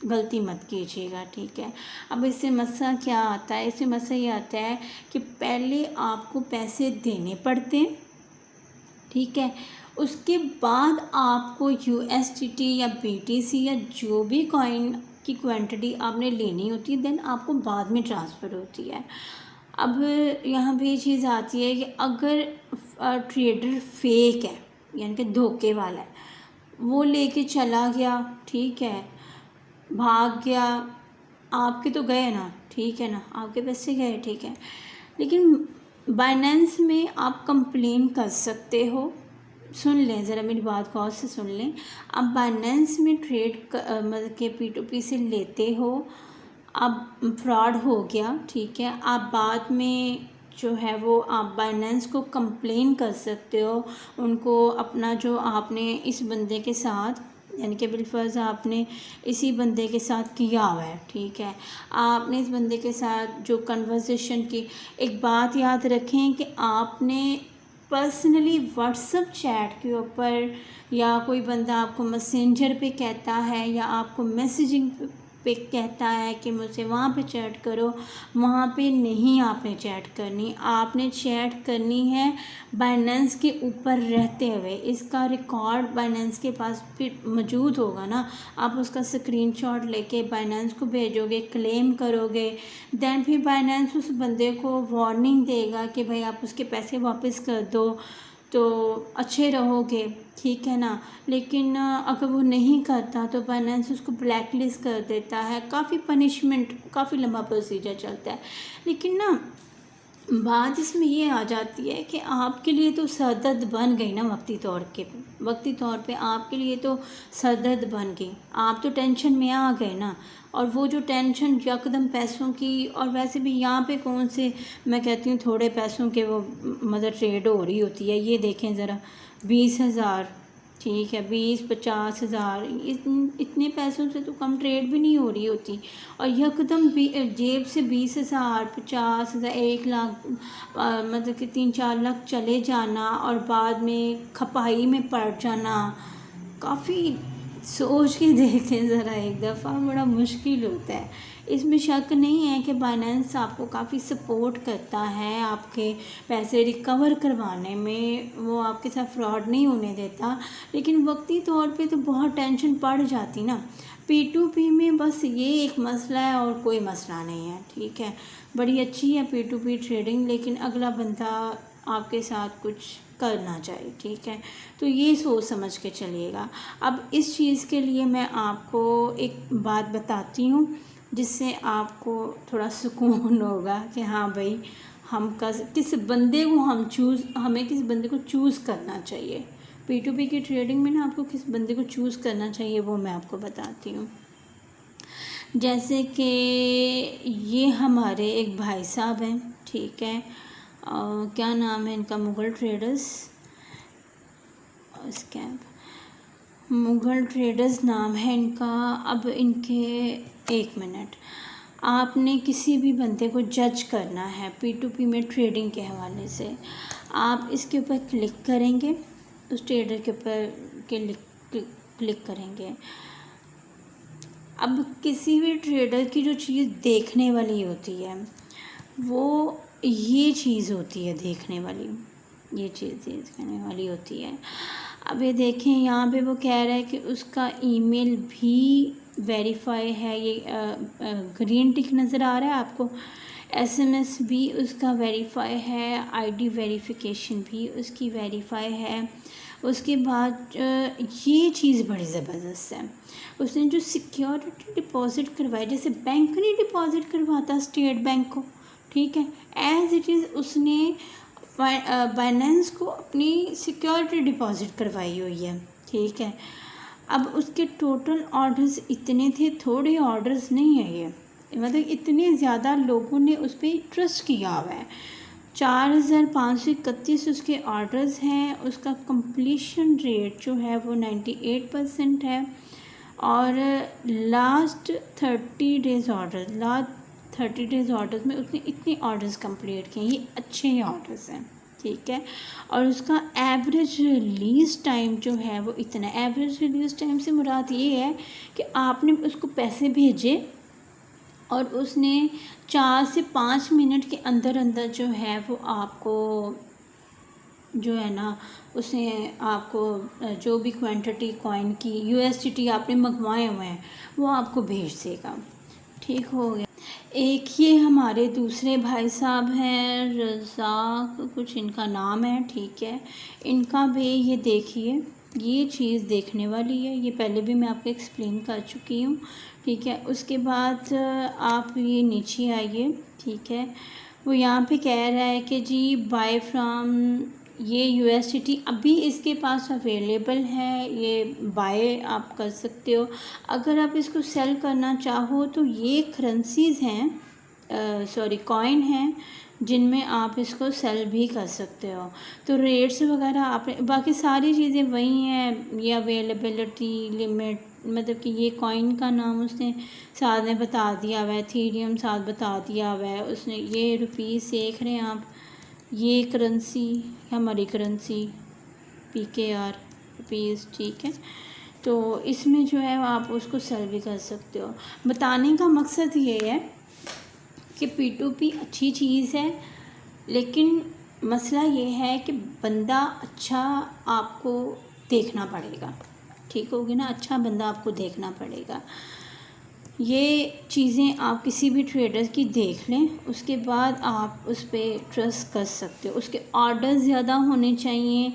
गलती मत कीजिएगा, ठीक है। अब इससे मसला क्या आता है, इससे मसला ये आता है कि पहले आपको पैसे देने पड़ते हैं, ठीक है, उसके बाद आपको USDT या BTC या जो भी कॉइन की क्वांटिटी आपने लेनी होती है, देन आपको बाद में ट्रांसफ़र होती है। अब यहाँ पे ये चीज़ आती है कि अगर ट्रेडर फेक है, यानी कि धोखे वाला है, वो लेके चला गया, ठीक है, भाग गया, आपके तो गए ना, ठीक है ना, आपके पैसे गए, ठीक है। लेकिन बाइनेंस में आप कंप्लेन कर सकते हो, सुन लें ज़रा मेरी बात गौर से सुन लें। आप बाइनेंस में ट्रेड मतलब कि P2P से लेते हो, अब फ्रॉड हो गया, ठीक है, आप बाद में जो है वो आप बाइनेंस को कंप्लेन कर सकते हो, उनको अपना जो आपने इस बंदे के साथ, यानी कि बिलफर्ज़ आपने इसी बंदे के साथ किया हुआ है, ठीक है, आपने इस बंदे के साथ जो कन्वर्सेशन की, एक बात याद रखें कि आपने पर्सनली व्हाट्सएप चैट के ऊपर, या कोई बंदा आपको मैसेंजर पे कहता है या आपको मैसेजिंग पे कहता है कि मुझसे वहाँ पे चैट करो, वहाँ पे नहीं आपने चैट करनी, आपने चैट करनी है बाइनेंस के ऊपर रहते हुए। इसका रिकॉर्ड बाइनेंस के पास फिर मौजूद होगा ना, आप उसका स्क्रीनशॉट लेके बाइनेंस को भेजोगे, क्लेम करोगे, देन फिर बाइनेंस उस बंदे को वार्निंग देगा कि भाई आप उसके पैसे वापस कर दो तो अच्छे रहोगे, ठीक है ना। लेकिन अगर वो नहीं करता तो बाइनेंस उसको ब्लैक लिस्ट कर देता है, काफ़ी पनिशमेंट, काफ़ी लंबा प्रोसीजर चलता है। लेकिन ना बात इसमें ये आ जाती है कि आपके लिए तो सरदर्द बन गई ना, वक्ती तौर पे आपके लिए तो सरदर्द बन गई, आप तो टेंशन में आ गए ना। और वो जो टेंशन यकदम पैसों की, और वैसे भी यहाँ पे कौन से, मैं कहती हूँ थोड़े पैसों के वो मतलब ट्रेड हो रही होती है। ये देखें ज़रा, 20,000, ठीक है, 20-50 हज़ार इतने पैसों से तो कम ट्रेड भी नहीं हो रही होती, और यकदम जेब से 20 हज़ार 50 हज़ार 1 लाख मतलब कि 3-4 लाख चले जाना और बाद में खपाई में पड़ जाना, काफ़ी सोच के देखें ज़रा एक दफ़ा, बड़ा मुश्किल होता है। इसमें शक नहीं है कि बाइनेंस आपको काफ़ी सपोर्ट करता है आपके पैसे रिकवर करवाने में, वो आपके साथ फ्रॉड नहीं होने देता, लेकिन वक्ती तौर पे तो बहुत टेंशन पड़ जाती ना। P2P में बस ये एक मसला है और कोई मसला नहीं है, ठीक है। बड़ी अच्छी है P2P ट्रेडिंग, लेकिन अगला बंदा आपके साथ कुछ करना चाहिए, ठीक है। तो ये सोच समझ के चलिएगा। अब इस चीज़ के लिए मैं आपको एक बात बताती हूँ जिससे आपको थोड़ा सुकून होगा कि हाँ भाई, हम किस बंदे को हमें किस बंदे को चूज़ करना चाहिए। P2P की ट्रेडिंग में ना आपको किस बंदे को चूज़ करना चाहिए वो मैं आपको बताती हूँ। जैसे कि ये हमारे एक भाई साहब हैं, ठीक है, क्या नाम है इनका, Mughal traders scam, Mughal traders नाम है इनका। अब इनके 1 मिनट, आपने किसी भी बंदे को जज करना है P2P में ट्रेडिंग के हवाले से, आप इसके ऊपर क्लिक करेंगे, उस ट्रेडर के ऊपर क्लिक करेंगे। अब किसी भी ट्रेडर की जो चीज़ देखने वाली होती है वो ये चीज़ होती है देखने वाली, ये चीज़ देखने वाली होती है। अब ये देखें, यहाँ पे वो कह रहा है कि उसका ईमेल भी वेरीफाई है, ये ग्रीन टिक नज़र आ रहा है आपको, SMS भी उसका वेरीफाई है, ID वेरिफिकेशन भी उसकी वेरीफाई है। उसके बाद ये चीज़ बड़ी ज़बरदस्त है, उसने जो सिक्योरिटी डिपॉज़िट करवाई, जैसे बैंक नहीं डिपॉज़िट करवाता स्टेट बैंक को, ठीक है, एज़ इट इज़ उसने बाइनेंस को अपनी सिक्योरिटी डिपॉज़िट करवाई हुई है, ठीक है। अब उसके टोटल ऑर्डर्स इतने थे, थोड़े ऑर्डर्स नहीं है ये, मतलब इतने ज़्यादा लोगों ने उस पर ट्रस्ट किया हुआ है। 4531 उसके ऑर्डर्स हैं, उसका कंप्लीशन रेट जो है वो 98% है, और लास्ट 30 डेज़ ऑर्डर्स में उसने इतने ऑर्डर्स कंप्लीट किए, ये अच्छे ऑर्डर्स हैं, ठीक है। और उसका एवरेज रिलीज़ टाइम जो है वो इतना, एवरेज रिलीज़ टाइम से मुराद ये है कि आपने उसको पैसे भेजे और उसने 4 से 5 मिनट के अंदर अंदर जो है वो आपको जो है ना, उसने आपको जो भी क्वांटिटी कॉइन की USDT आपने मंगवाए हुए हैं वो आपको भेज देगा, ठीक हो गया। एक ये हमारे दूसरे भाई साहब हैं, रज़ाक कुछ इनका नाम है, ठीक है, इनका भी ये देखिए, ये चीज़ देखने वाली है, ये पहले भी मैं आपको एक्सप्लेन कर चुकी हूँ, ठीक है। उसके बाद आप ये नीचे आइए, ठीक है, वो यहाँ पे कह रहा है कि जी बाय फ्रॉम ये USDT अभी इसके पास अवेलेबल है, ये बाय आप कर सकते हो। अगर आप इसको सेल करना चाहो तो ये करेंसीज़ हैं, सॉरी कॉइन हैं, जिनमें आप इसको सेल भी कर सकते हो। तो रेट्स वगैरह आप, बाकी सारी चीज़ें वही हैं, ये अवेलेबिलिटी लिमिट, मतलब कि ये कॉइन का नाम उसने साथ में बता दिया हुआ है, इथेरियम साथ बता दिया हुआ है उसने। ये रुपीस देख रहे हैं आप, ये करेंसी हमारी करेंसी PKR रुपीस, ठीक है। तो इसमें जो है आप उसको सेल भी कर सकते हो। बताने का मकसद ये है कि P2P अच्छी चीज़ है, लेकिन मसला ये है कि बंदा अच्छा आपको देखना पड़ेगा, ठीक होगी ना, अच्छा बंदा आपको देखना पड़ेगा। ये चीज़ें आप किसी भी ट्रेडर की देख लें, उसके बाद आप उस पर ट्रस्ट कर सकते हो। उसके ऑर्डर ज़्यादा होने चाहिए,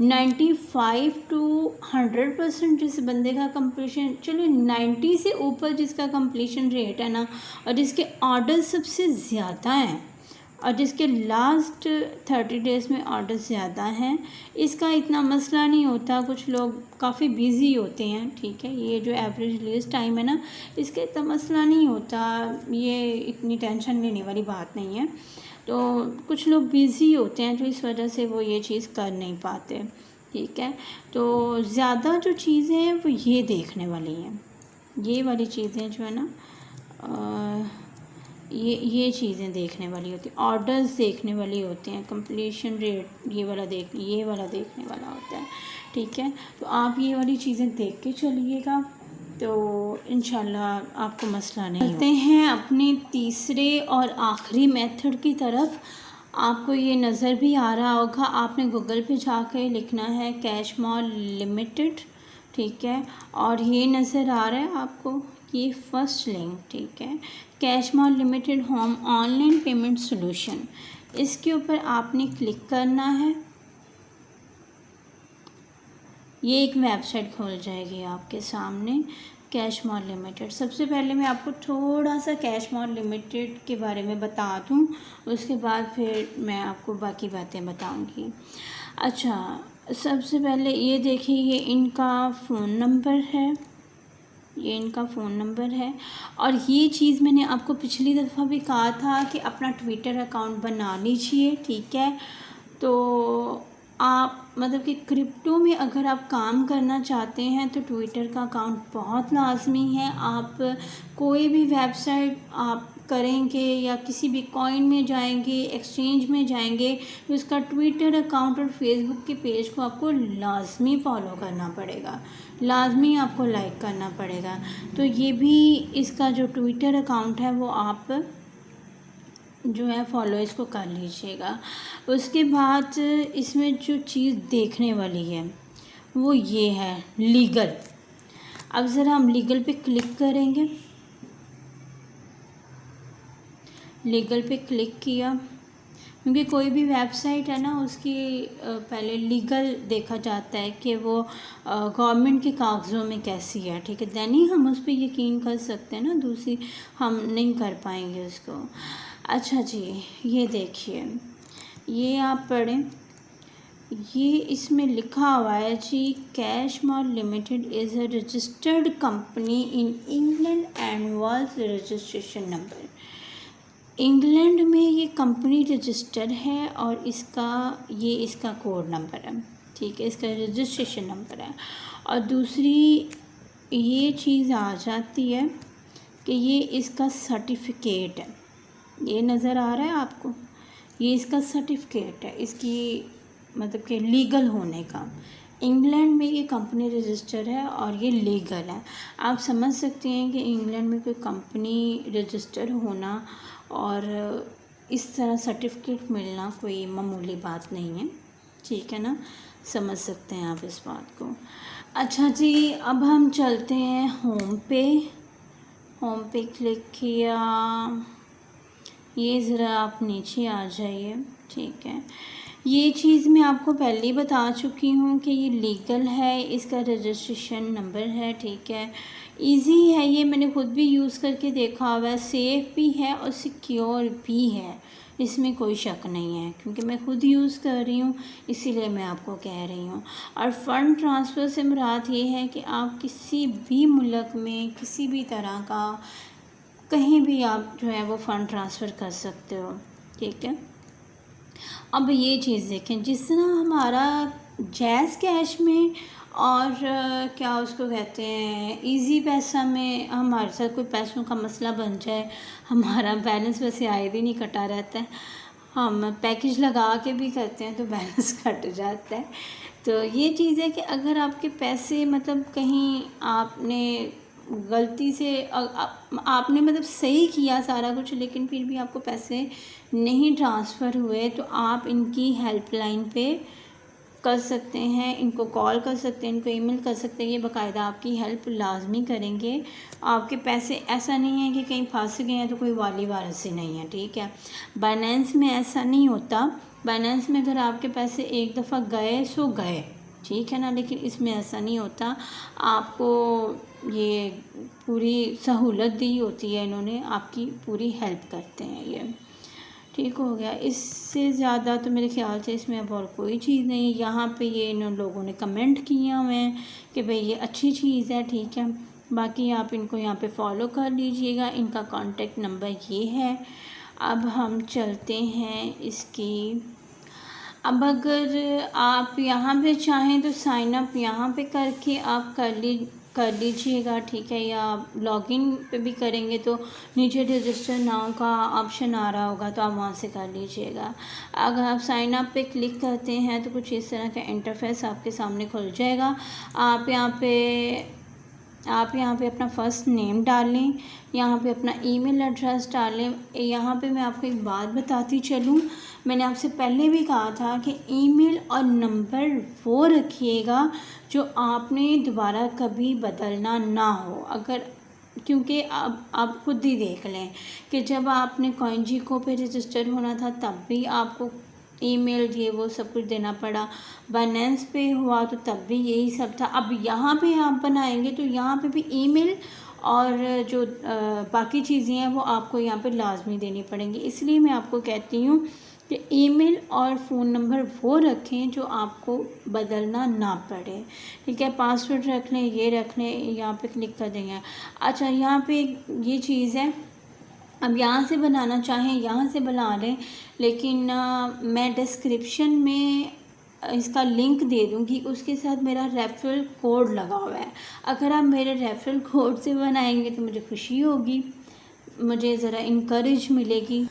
95 to 100% जिस बंदे का कंप्लीशन, चलो 90 से ऊपर जिसका कंप्लीशन रेट है ना, और जिसके ऑर्डर सबसे ज़्यादा हैं और जिसके लास्ट 30 डेज़ में ऑर्डर ज़्यादा हैं, इसका इतना मसला नहीं होता। कुछ लोग काफ़ी बिज़ी होते हैं, ठीक है, ये जो एवरेज रिलीज़ टाइम है ना, इसका इतना मसला नहीं होता, ये इतनी टेंशन लेने वाली बात नहीं है। तो कुछ लोग बिज़ी होते हैं तो इस वजह से वो ये चीज़ कर नहीं पाते, ठीक है। तो ज़्यादा जो चीज़ें हैं वो ये देखने वाली हैं, ये वाली चीज़ें जो है ना ये चीज़ें देखने वाली होती हैं, ऑर्डर्स देखने वाली होती हैं, कंप्लीशन रेट ये वाला देखने वाला होता है। ठीक है, तो आप ये वाली चीज़ें देख के चलिएगा तो इंशाल्लाह आपको मसला नहीं। चलते हैं अपने तीसरे और आखिरी मेथड की तरफ। आपको ये नज़र भी आ रहा होगा, आपने गूगल पे जाकर लिखना है कैश मॉल लिमिटेड। ठीक है, और ये नज़र आ रहा है आपको ये फर्स्ट लिंक। ठीक है, cash mall limited home online payment solution, इसके ऊपर आपने क्लिक करना है। ये एक वेबसाइट खोल जाएगी आपके सामने, कैश मॉल लिमिटेड। सबसे पहले मैं आपको थोड़ा सा कैश मॉल लिमिटेड के बारे में बता दूं, उसके बाद फिर मैं आपको बाकी बातें बताऊंगी। अच्छा, सबसे पहले ये देखिए, ये इनका फ़ोन नंबर है, ये इनका फ़ोन नंबर है। और ये चीज़ मैंने आपको पिछली दफ़ा भी कहा था कि अपना ट्विटर अकाउंट बना लीजिए। ठीक है, तो आप मतलब कि क्रिप्टो में अगर आप काम करना चाहते हैं तो ट्विटर का अकाउंट बहुत लाजमी है। आप कोई भी वेबसाइट आप करेंगे या किसी भी कॉइन में जाएंगे, एक्सचेंज में जाएंगे, तो उसका ट्विटर अकाउंट और फेसबुक के पेज को आपको लाजमी फॉलो करना पड़ेगा, लाजमी आपको लाइक करना पड़ेगा। तो ये भी इसका जो ट्विटर अकाउंट है वो आप जो है फॉलो इसको कर लीजिएगा। उसके बाद इसमें जो चीज़ देखने वाली है वो ये है लीगल। अब ज़रा हम लीगल पे क्लिक करेंगे। लीगल पे क्लिक किया, क्योंकि कोई भी वेबसाइट है ना उसकी पहले लीगल देखा जाता है कि वो गवर्नमेंट के कागज़ों में कैसी है। ठीक है, दैन ही हम उस पर यकीन कर सकते हैं ना, दूसरी हम नहीं कर पाएंगे उसको। अच्छा जी, ये देखिए, ये आप पढ़ें, ये इसमें लिखा हुआ है जी, cash mall limited is a registered company in England and was registration number. England में ये कंपनी रजिस्टर है और इसका कोड नंबर है। ठीक है, इसका रजिस्ट्रेशन नंबर है। और दूसरी ये चीज़ आ जाती है कि ये इसका सर्टिफिकेट है, ये नज़र आ रहा है आपको, ये इसका सर्टिफिकेट है इसकी मतलब कि लीगल होने का। इंग्लैंड में ये कंपनी रजिस्टर है और ये लीगल है। आप समझ सकते हैं कि इंग्लैंड में कोई कंपनी रजिस्टर होना और इस तरह सर्टिफिकेट मिलना कोई मामूली बात नहीं है। ठीक है ना, समझ सकते हैं आप इस बात को। अच्छा जी, अब हम चलते हैं होम पे। होम पे क्लिक किया, ये ज़रा आप नीचे आ जाइए। ठीक है, ये चीज़ मैं आपको पहले ही बता चुकी हूँ कि ये लीगल है, इसका रजिस्ट्रेशन नंबर है। ठीक है, इजी है, ये मैंने खुद भी यूज़ करके देखा हुआ है, सेफ़ भी है और सिक्योर भी है, इसमें कोई शक नहीं है, क्योंकि मैं खुद यूज़ कर रही हूँ इसीलिए मैं आपको कह रही हूँ। और फ़ंड ट्रांसफ़र से मुराद ये है कि आप किसी भी मुल्क में किसी भी तरह का कहीं भी आप जो है वो फ़ंड ट्रांसफ़र कर सकते हो। ठीक है, अब ये चीज़ देखें, जिस तरह हमारा जैज़ कैश में और क्या उसको कहते हैं इजी पैसा में हमारे साथ कोई पैसों का मसला बन जाए, हमारा बैलेंस वैसे आए भी नहीं कटा रहता है, हम पैकेज लगा के भी करते हैं तो बैलेंस कट जाता है। तो ये चीज़ है कि अगर आपके पैसे मतलब कहीं आपने गलती से आपने मतलब सही किया सारा कुछ, लेकिन फिर भी आपको पैसे नहीं ट्रांसफ़र हुए, तो आप इनकी हेल्पलाइन पे कर सकते हैं, इनको कॉल कर सकते हैं, इनको ईमेल कर सकते हैं, ये बाकायदा आपकी हेल्प लाजमी करेंगे। आपके पैसे ऐसा नहीं है कि कहीं फंस गए हैं तो कोई वाली वारसी नहीं है। ठीक है, बाइनेंस में ऐसा नहीं होता, बाइनेंस में अगर आपके पैसे एक दफ़ा गए सो गए, ठीक है ना, लेकिन इसमें ऐसा नहीं होता, आपको ये पूरी सहूलत दी होती है, इन्होंने आपकी पूरी हेल्प करते हैं ये। ठीक हो गया, इससे ज़्यादा तो मेरे ख्याल से इसमें अब और कोई चीज़ नहीं। यहाँ पे ये इन लोगों ने कमेंट किए हुए हैं कि भाई ये अच्छी चीज़ है। ठीक है, बाकी आप इनको यहाँ पे फॉलो कर लीजिएगा, इनका कॉन्टेक्ट नंबर ये है। अब हम चलते हैं इसकी, अब अगर आप यहाँ पे चाहें तो साइन अप यहाँ पे करके आप कर लीजिएगा, ठीक है। या लॉगिन पे भी करेंगे तो नीचे रजिस्टर नाउ का ऑप्शन आ रहा होगा, तो आप वहाँ से कर लीजिएगा। अगर आप साइन अप पे क्लिक करते हैं तो कुछ इस तरह का इंटरफेस आपके सामने खुल जाएगा। आप यहाँ पे अपना फ़र्स्ट नेम डालें, यहाँ पे अपना ईमेल एड्रेस डालें। यहाँ पे मैं आपको एक बात बताती चलूँ, मैंने आपसे पहले भी कहा था कि ईमेल और नंबर वो रखिएगा जो आपने दोबारा कभी बदलना ना हो। अगर क्योंकि अब आप खुद ही देख लें कि जब आपने CoinGecko पे रजिस्टर होना था तब भी आपको ईमेल ये वो सब कुछ देना पड़ा, बाइनेंस पे हुआ तो तब भी यही सब था। अब यहाँ पे आप बनाएंगे तो यहाँ पे भी ईमेल और जो बाकी चीज़ें हैं वो आपको यहाँ पे लाजमी देनी पड़ेंगी। इसलिए मैं आपको कहती हूँ कि ईमेल और फ़ोन नंबर वो रखें जो आपको बदलना ना पड़े, ठीक है। पासवर्ड रख लें, ये रख लें, यहाँ पे क्लिक कर देंगे। अच्छा, यहाँ पे ये चीज़ है, अब यहाँ से बनाना चाहें यहाँ से बना लें, लेकिन मैं डिस्क्रिप्शन में इसका लिंक दे दूँगी, उसके साथ मेरा रेफरल कोड लगा हुआ है। अगर आप मेरे रेफरल कोड से बनाएंगे तो मुझे खुशी होगी, मुझे ज़रा इनकरेज मिलेगी।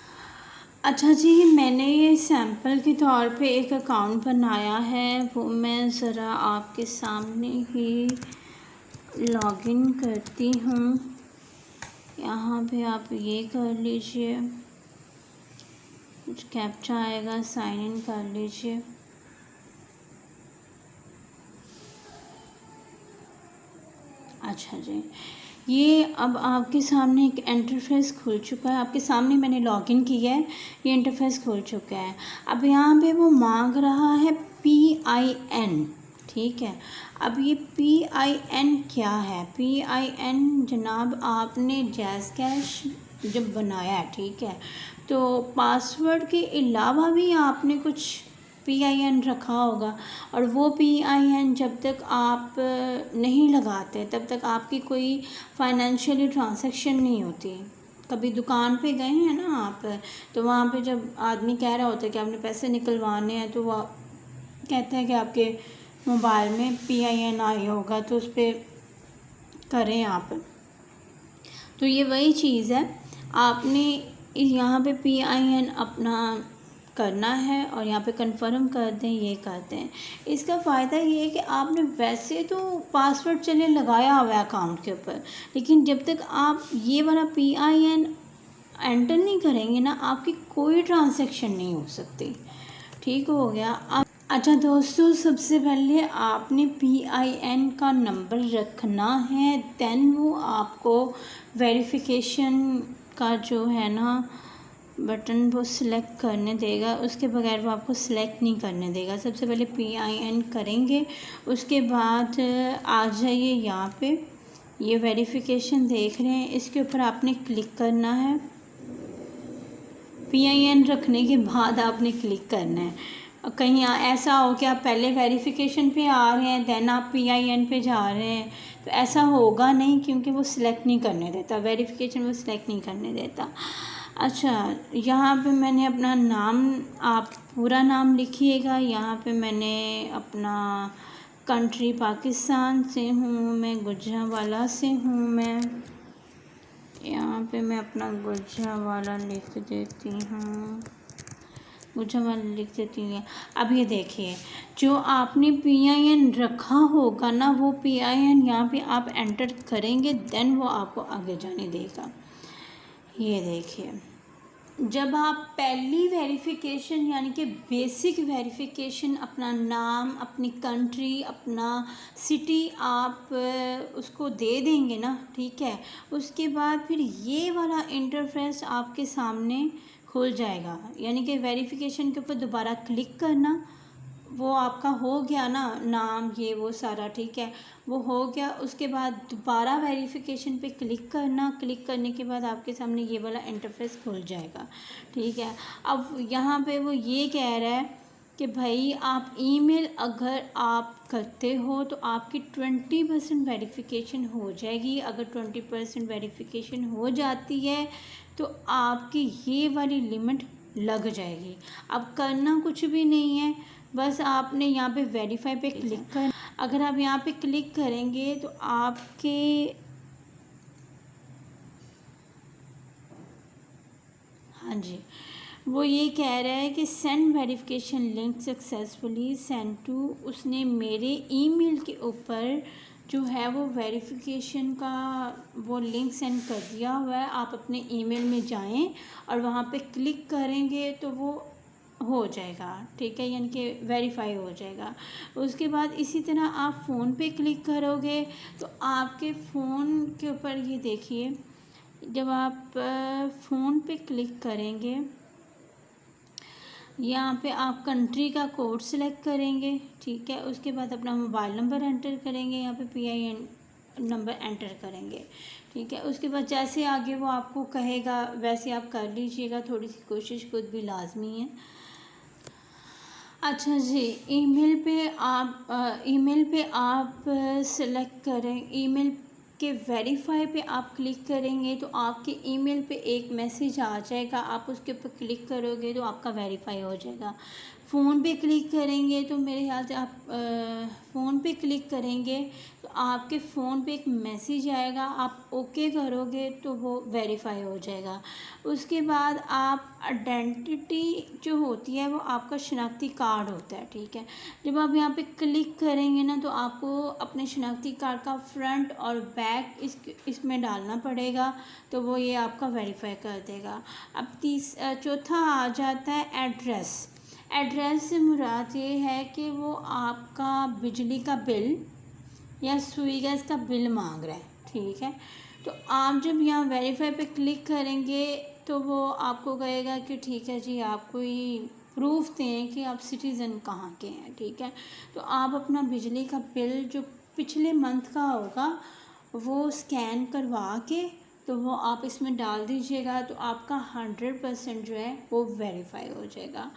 अच्छा जी, मैंने ये सैम्पल के तौर पे एक अकाउंट बनाया है, वो मैं ज़रा आपके सामने ही लॉगिन करती हूँ। यहाँ पे आप ये कर लीजिए, कुछ कैप्चा आएगा, साइन इन कर लीजिए। अच्छा जी, ये अब आपके सामने एक इंटरफेस खुल चुका है। आपके सामने मैंने लॉगिन किया है, ये इंटरफेस खुल चुका है। अब यहाँ पे वो मांग रहा है PIN, ठीक है। अब ये PIN क्या है? PIN जनाब आपने जैज़ कैश जब बनाया है, ठीक है, तो पासवर्ड के अलावा भी आपने कुछ PIN रखा होगा, और वो PIN जब तक आप नहीं लगाते तब तक आपकी कोई फाइनेंशियली ट्रांजैक्शन नहीं होती। कभी दुकान पे गए हैं ना आप, तो वहाँ पे जब आदमी कह रहा होता है कि आपने पैसे निकलवाने हैं, तो वो कहते हैं कि आपके मोबाइल में PIN आई होगा, तो उस पर करें आप। तो ये वही चीज़ है, आपने यहाँ पे PIN अपना करना है और यहाँ पे कंफर्म कर दें, ये करते हैं। इसका फ़ायदा ये है कि आपने वैसे तो पासवर्ड चले लगाया हुआ है अकाउंट के ऊपर, लेकिन जब तक आप ये वाला PIN एंटर नहीं करेंगे ना, आपकी कोई ट्रांजैक्शन नहीं हो सकती, ठीक हो गया। अच्छा दोस्तों, सबसे पहले आपने PIN का नंबर रखना है, देन वो आपको वेरिफिकेशन का जो है ना बटन वो सिलेक्ट करने देगा, उसके बगैर वो आपको सिलेक्ट नहीं करने देगा। सबसे पहले PIN करेंगे, उसके बाद आ जाइए यहाँ पे, ये वेरिफिकेशन देख रहे हैं, इसके ऊपर आपने क्लिक करना है। PIN रखने के बाद आपने क्लिक करना है। कहीं ऐसा हो कि आप पहले वेरिफिकेशन पे आ रहे हैं देन आप PIN पे जा रहे हैं, तो ऐसा होगा नहीं, क्योंकि वो सिलेक्ट नहीं करने देता, वेरिफिकेशन वो सिलेक्ट नहीं करने देता। अच्छा, यहाँ पे मैंने अपना नाम, आप पूरा नाम लिखिएगा। यहाँ पे मैंने अपना कंट्री पाकिस्तान से हूँ, मैं गुजरांवाला से हूँ मैं। यहाँ पे मैं अपना गुजरांवाला लिख देती हूँ, गुजरांवाला लिख देती हूँ। अब ये देखिए, जो आपने PIN रखा होगा ना, वो PIN यहाँ पे आप एंटर करेंगे, देन वो आपको आगे जाने देगा। ये देखिए, जब आप पहली वेरिफिकेशन यानी कि बेसिक वेरिफिकेशन, अपना नाम, अपनी कंट्री, अपना सिटी आप उसको दे देंगे ना, ठीक है, उसके बाद फिर ये वाला इंटरफेस आपके सामने खुल जाएगा। यानी कि वेरिफिकेशन के ऊपर दोबारा क्लिक करना, वो आपका हो गया ना, नाम ये वो सारा, ठीक है, वो हो गया। उसके बाद दोबारा वेरिफिकेशन पे क्लिक करना, क्लिक करने के बाद आपके सामने ये वाला इंटरफेस खुल जाएगा, ठीक है। अब यहाँ पे वो ये कह रहा है कि भाई आप ईमेल अगर आप करते हो तो आपकी 20% वेरिफिकेशन हो जाएगी। अगर 20% वेरिफिकेशन हो जाती है तो आपकी ये वाली लिमिट लग जाएगी। अब करना कुछ भी नहीं है, बस आपने यहाँ पे वेरीफाई पे क्लिक कर, अगर आप यहाँ पे क्लिक करेंगे तो आपके हाँ जी, वो ये कह रहा है कि send verification link successfully send to, उसने मेरे ईमेल के ऊपर जो है वो वेरिफिकेशन का वो लिंक सेंड कर दिया हुआ है। आप अपने ईमेल में जाएं और वहाँ पे क्लिक करेंगे तो वो हो जाएगा, ठीक है, यानी कि वेरीफाई हो जाएगा। उसके बाद इसी तरह आप फ़ोन पे क्लिक करोगे तो आपके फ़ोन के ऊपर ये देखिए, जब आप फ़ोन पे क्लिक करेंगे यहाँ पे आप कंट्री का कोड सेलेक्ट करेंगे, ठीक है। उसके बाद अपना मोबाइल नंबर एंटर करेंगे, यहाँ पे PIN नंबर एंटर करेंगे, ठीक है। उसके बाद जैसे आगे वो आपको कहेगा वैसे आप कर लीजिएगा, थोड़ी सी कोशिश खुद भी लाजमी है। अच्छा जी, ईमेल पे आप सेलेक्ट करें, ईमेल के वेरीफाई पे आप क्लिक करेंगे तो आपके ईमेल पे एक मैसेज आ जाएगा, आप उसके ऊपर क्लिक करोगे तो आपका वेरीफाई हो जाएगा। फ़ोन पे क्लिक करेंगे तो मेरे ख्याल से आप फ़ोन पे क्लिक करेंगे तो आपके फ़ोन पे एक मैसेज आएगा, आप ओके करोगे तो वो वेरीफाई हो जाएगा। उसके बाद आप आइडेंटिटी जो होती है वो आपका शनाख्ती कार्ड होता है, ठीक है। जब आप यहाँ पे क्लिक करेंगे ना तो आपको अपने शनाख्ती कार्ड का फ्रंट और बैक इसमें डालना पड़ेगा, तो वो ये आपका वेरीफाई कर देगा। अब चौथा आ जाता है एड्रेस। एड्रेस से मुराद ये है कि वो आपका बिजली का बिल या सुई गैस का बिल मांग रहा है, ठीक है। तो आप जब यहाँ वेरीफाई पे क्लिक करेंगे तो वो आपको कहेगा कि ठीक है जी, आप कोई प्रूफ दें कि आप सिटीज़न कहाँ के हैं, ठीक है। तो आप अपना बिजली का बिल जो पिछले मंथ का होगा वो स्कैन करवा के तो वो आप इसमें डाल दीजिएगा, तो आपका 100% जो है वो वेरीफाई हो जाएगा।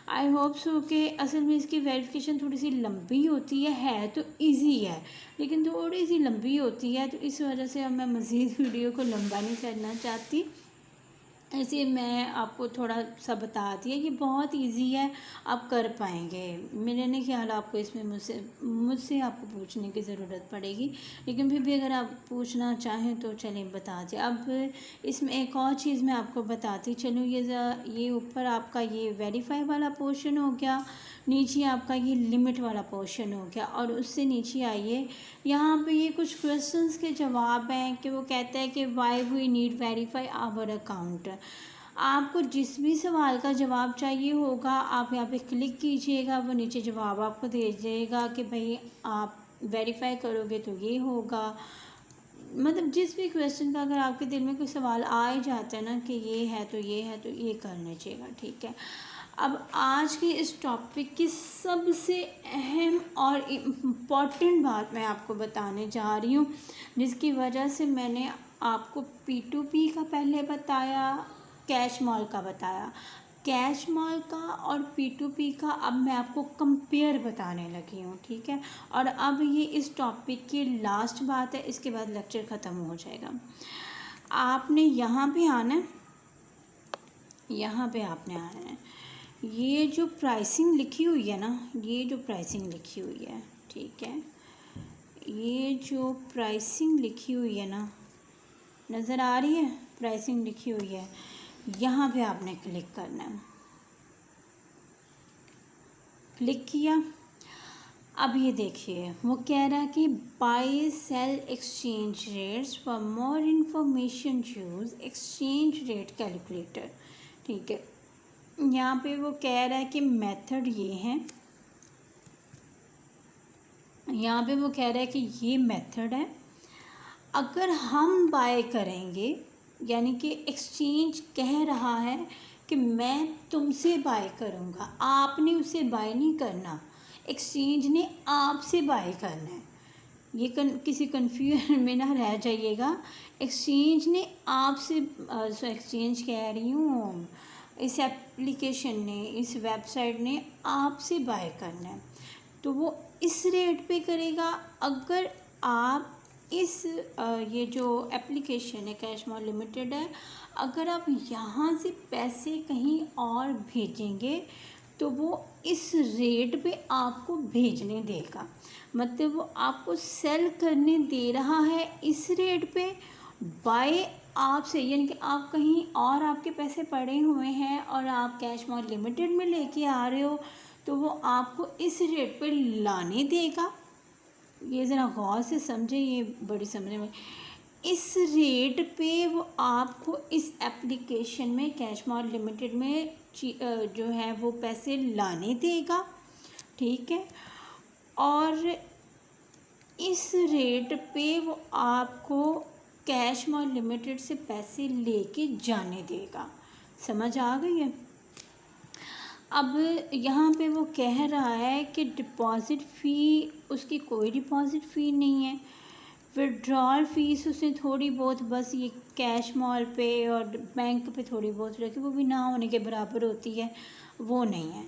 आई होप सो कि असल में इसकी वेरिफिकेशन थोड़ी सी लंबी होती है तो इजी है, लेकिन थोड़ी सी लंबी होती है, तो इस वजह से अब मैं मज़ीद वीडियो को लंबा नहीं करना चाहती, इसलिए मैं आपको थोड़ा सा बता दिया। ये बहुत इजी है, आप कर पाएंगे। मेरे नहीं ख्याल आपको इसमें मुझसे आपको पूछने की ज़रूरत पड़ेगी, लेकिन फिर भी अगर आप पूछना चाहें तो चलें बता दें। अब इसमें एक और चीज़ मैं आपको बताती चलूँ, ये ऊपर आपका ये वेरीफाई वाला पोर्शन हो गया, नीचे आपका ये लिमिट वाला पोर्शन हो गया, और उससे नीचे आइए, यहाँ पे ये कुछ क्वेश्चंस के जवाब हैं कि वो कहता है कि why we need verify our account. आपको जिस भी सवाल का जवाब चाहिए होगा आप यहाँ पे क्लिक कीजिएगा, वो नीचे जवाब आपको दे देगा कि भाई आप वेरीफाई करोगे तो ये होगा। मतलब जिस भी क्वेश्चन का अगर आपके दिल में कोई सवाल आ ही जाता है ना कि ये है तो ये है तो ये कर लीजिएगा, ठीक है। अब आज के इस टॉपिक की सबसे अहम और इम्पॉर्टेंट बात मैं आपको बताने जा रही हूँ, जिसकी वजह से मैंने आपको P2P का पहले बताया, कैश मॉल का बताया, कैश मॉल का और P2P का अब मैं आपको कंपेयर बताने लगी हूँ, ठीक है। और अब ये इस टॉपिक की लास्ट बात है, इसके बाद लेक्चर ख़त्म हो जाएगा। आपने यहाँ पे आना है, यहाँ पे आपने आना है, ये जो प्राइसिंग लिखी हुई है ना, ये जो प्राइसिंग लिखी हुई है, ठीक है, ये जो प्राइसिंग लिखी हुई है ना, नज़र आ रही है, प्राइसिंग लिखी हुई है, यहाँ पे आपने क्लिक करना है। क्लिक किया, अब ये देखिए वो कह रहा है कि buy sell exchange rates, for more information use exchange rate calculator, ठीक है। यहाँ पे वो कह रहा है कि मेथड ये है, यहाँ पे वो कह रहा है कि ये मेथड है, अगर हम बाय करेंगे, यानी कि एक्सचेंज कह रहा है कि मैं तुमसे बाय करूँगा, आपने उसे बाय नहीं करना, एक्सचेंज ने आपसे बाय करना है। ये किसी कन्फ्यूजन में ना रह जाइएगा, एक्सचेंज ने आपसे एक्सचेंज कह रही हूँ, इस एप्लीकेशन ने, इस वेबसाइट ने आपसे बाय करना है, तो वो इस रेट पे करेगा। अगर आप इस ये जो एप्लीकेशन है कैश मॉल लिमिटेड है, अगर आप यहाँ से पैसे कहीं और भेजेंगे तो वो इस रेट पे आपको भेजने देगा। मतलब वो आपको सेल करने दे रहा है इस रेट पे बाय आपसे, यानी कि आप कहीं और आपके पैसे पड़े हुए हैं और आप कैश मॉल लिमिटेड में लेके आ रहे हो तो वो आपको इस रेट पे लाने देगा। ये ज़रा गौर से समझे, ये बड़ी समझने में, इस रेट पे वो आपको इस एप्लीकेशन में कैश मॉल लिमिटेड में जो है वो पैसे लाने देगा, ठीक है। और इस रेट पे वो आपको कैश मॉल लिमिटेड से पैसे लेके जाने देगा। समझ आ गई है। अब यहाँ पे वो कह रहा है कि डिपॉज़िट फ़ी, उसकी कोई डिपॉज़िट फ़ी नहीं है। विड्रॉल फ़ीस उसने थोड़ी बहुत बस ये कैश मॉल पे और बैंक पे थोड़ी बहुत रखी, वो भी ना होने के बराबर होती है, वो नहीं है।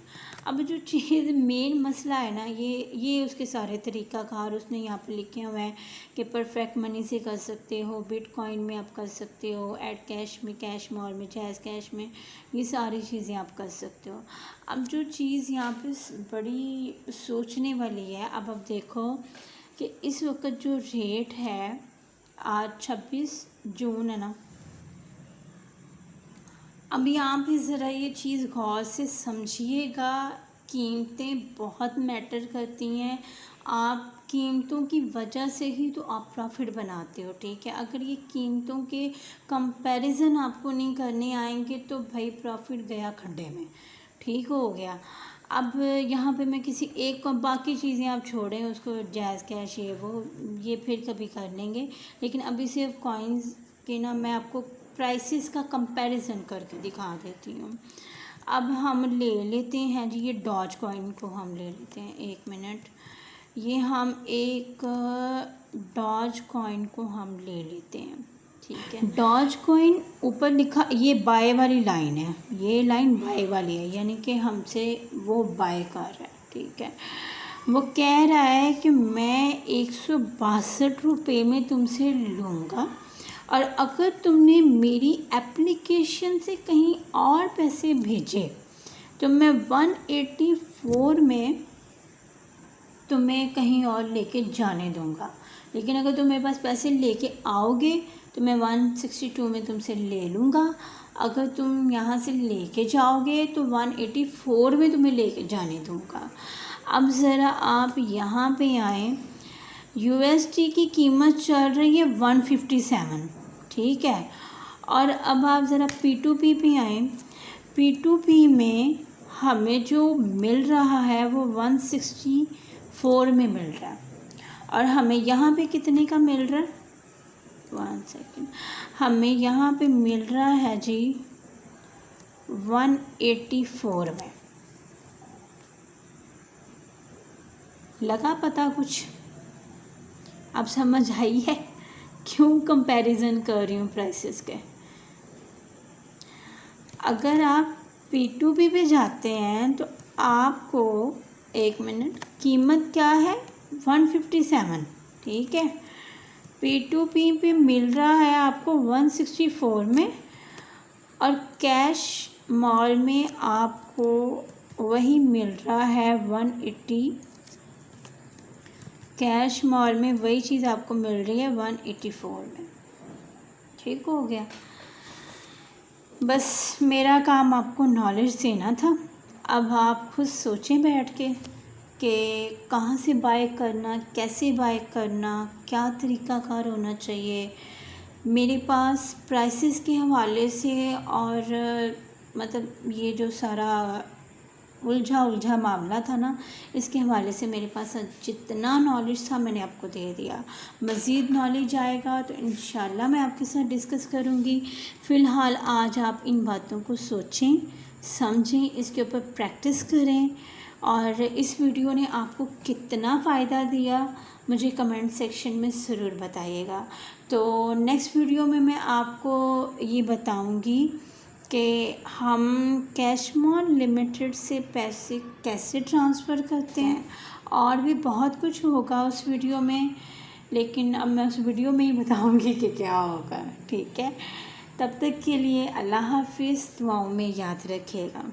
अब जो चीज़ मेन मसला है ना, ये उसके सारे तरीक़ाकार उसने यहाँ पे लिखे हुए हैं कि परफेक्ट मनी से कर सकते हो, बिटकॉइन में आप कर सकते हो, ऐड कैश में, कैश मॉल में, जैज़ कैश में, ये सारी चीज़ें आप कर सकते हो। अब जो चीज़ यहाँ पे बड़ी सोचने वाली है, अब आप देखो कि इस वक्त जो रेट है, आज 26 जून है ना, अब यहाँ पे ज़रा ये चीज़ गौर से समझिएगा, कीमतें बहुत मैटर करती हैं। आप कीमतों की वजह से ही तो आप प्रॉफिट बनाते हो, ठीक है। अगर ये कीमतों के कंपैरिजन आपको नहीं करने आएंगे तो भाई प्रॉफिट गया खड्डे में, ठीक हो गया। अब यहाँ पे मैं किसी एक को, बाकी चीज़ें आप छोड़ें उसको, जैज़ कैश ये फिर कभी कर लेंगे, लेकिन अभी सिर्फ कॉइन्स के ना मैं आपको प्राइसेस का कंपैरिजन करके दिखा देती हूँ। अब हम ले लेते हैं जी, ये डॉज कॉइन को हम ले लेते हैं, 1 मिनट, ये हम एक डॉज कॉइन को हम ले लेते हैं, ठीक है। डॉज कॉइन ऊपर लिखा, ये बाय वाली लाइन है, ये लाइन बाय वाली है, यानी कि हमसे वो बाय कर रहा है, ठीक है। वो कह रहा है कि मैं 162 रुपये में तुमसे लूँगा और अगर तुमने मेरी एप्लीकेशन से कहीं और पैसे भेजे तो मैं 184 में तुम्हें कहीं और लेके जाने दूंगा, लेकिन अगर तुम मेरे पास पैसे लेके आओगे तो मैं 162 में तुमसे ले लूँगा। अगर तुम यहाँ से लेके जाओगे तो 184 में तुम्हें लेके जाने दूंगा। अब ज़रा आप यहाँ पे आएँ, USD की कीमत चल रही है 157, ठीक है। और अब आप ज़रा P2P पे आएँ, P2P में हमें जो मिल रहा है वो 164 में मिल रहा है और हमें यहाँ पे कितने का मिल रहा है, 1 सेकेंड, हमें यहाँ पे मिल रहा है जी 184 में। लगा पता कुछ? अब समझ आई है क्यों कंपैरिजन कर रही हूँ प्राइसेस के। अगर आप P2P पे जाते हैं तो आपको, 1 मिनट, कीमत क्या है 157, ठीक है। P2P पे मिल रहा है आपको 164 में और कैश मॉल में आपको वही मिल रहा है 180, कैश मॉल में वही चीज़ आपको मिल रही है 184 में, ठीक हो गया। बस मेरा काम आपको नॉलेज देना था। अब आप खुद सोचें बैठ के कि कहाँ से बाय करना, कैसे बाय करना, क्या तरीक़ाकार होना चाहिए। मेरे पास प्राइसेस के हवाले से और मतलब ये जो सारा उलझा मामला था ना, इसके हवाले से मेरे पास जितना नॉलेज था मैंने आपको दे दिया। मज़ीद नॉलेज आएगा तो इंशाल्लाह मैं आपके साथ डिस्कस करूँगी। फ़िलहाल आज आप इन बातों को सोचें, समझें, इसके ऊपर प्रैक्टिस करें और इस वीडियो ने आपको कितना फ़ायदा दिया मुझे कमेंट सेक्शन में ज़रूर बताइएगा। तो नेक्स्ट वीडियो में मैं आपको ये बताऊँगी कि हम कैश मॉल लिमिटेड से पैसे कैसे ट्रांसफ़र करते हैं और भी बहुत कुछ होगा उस वीडियो में, लेकिन अब मैं उस वीडियो में ही बताऊंगी कि क्या होगा। ठीक है, तब तक के लिए अल्लाह हाफिज़, दुआओं में याद रखिएगा।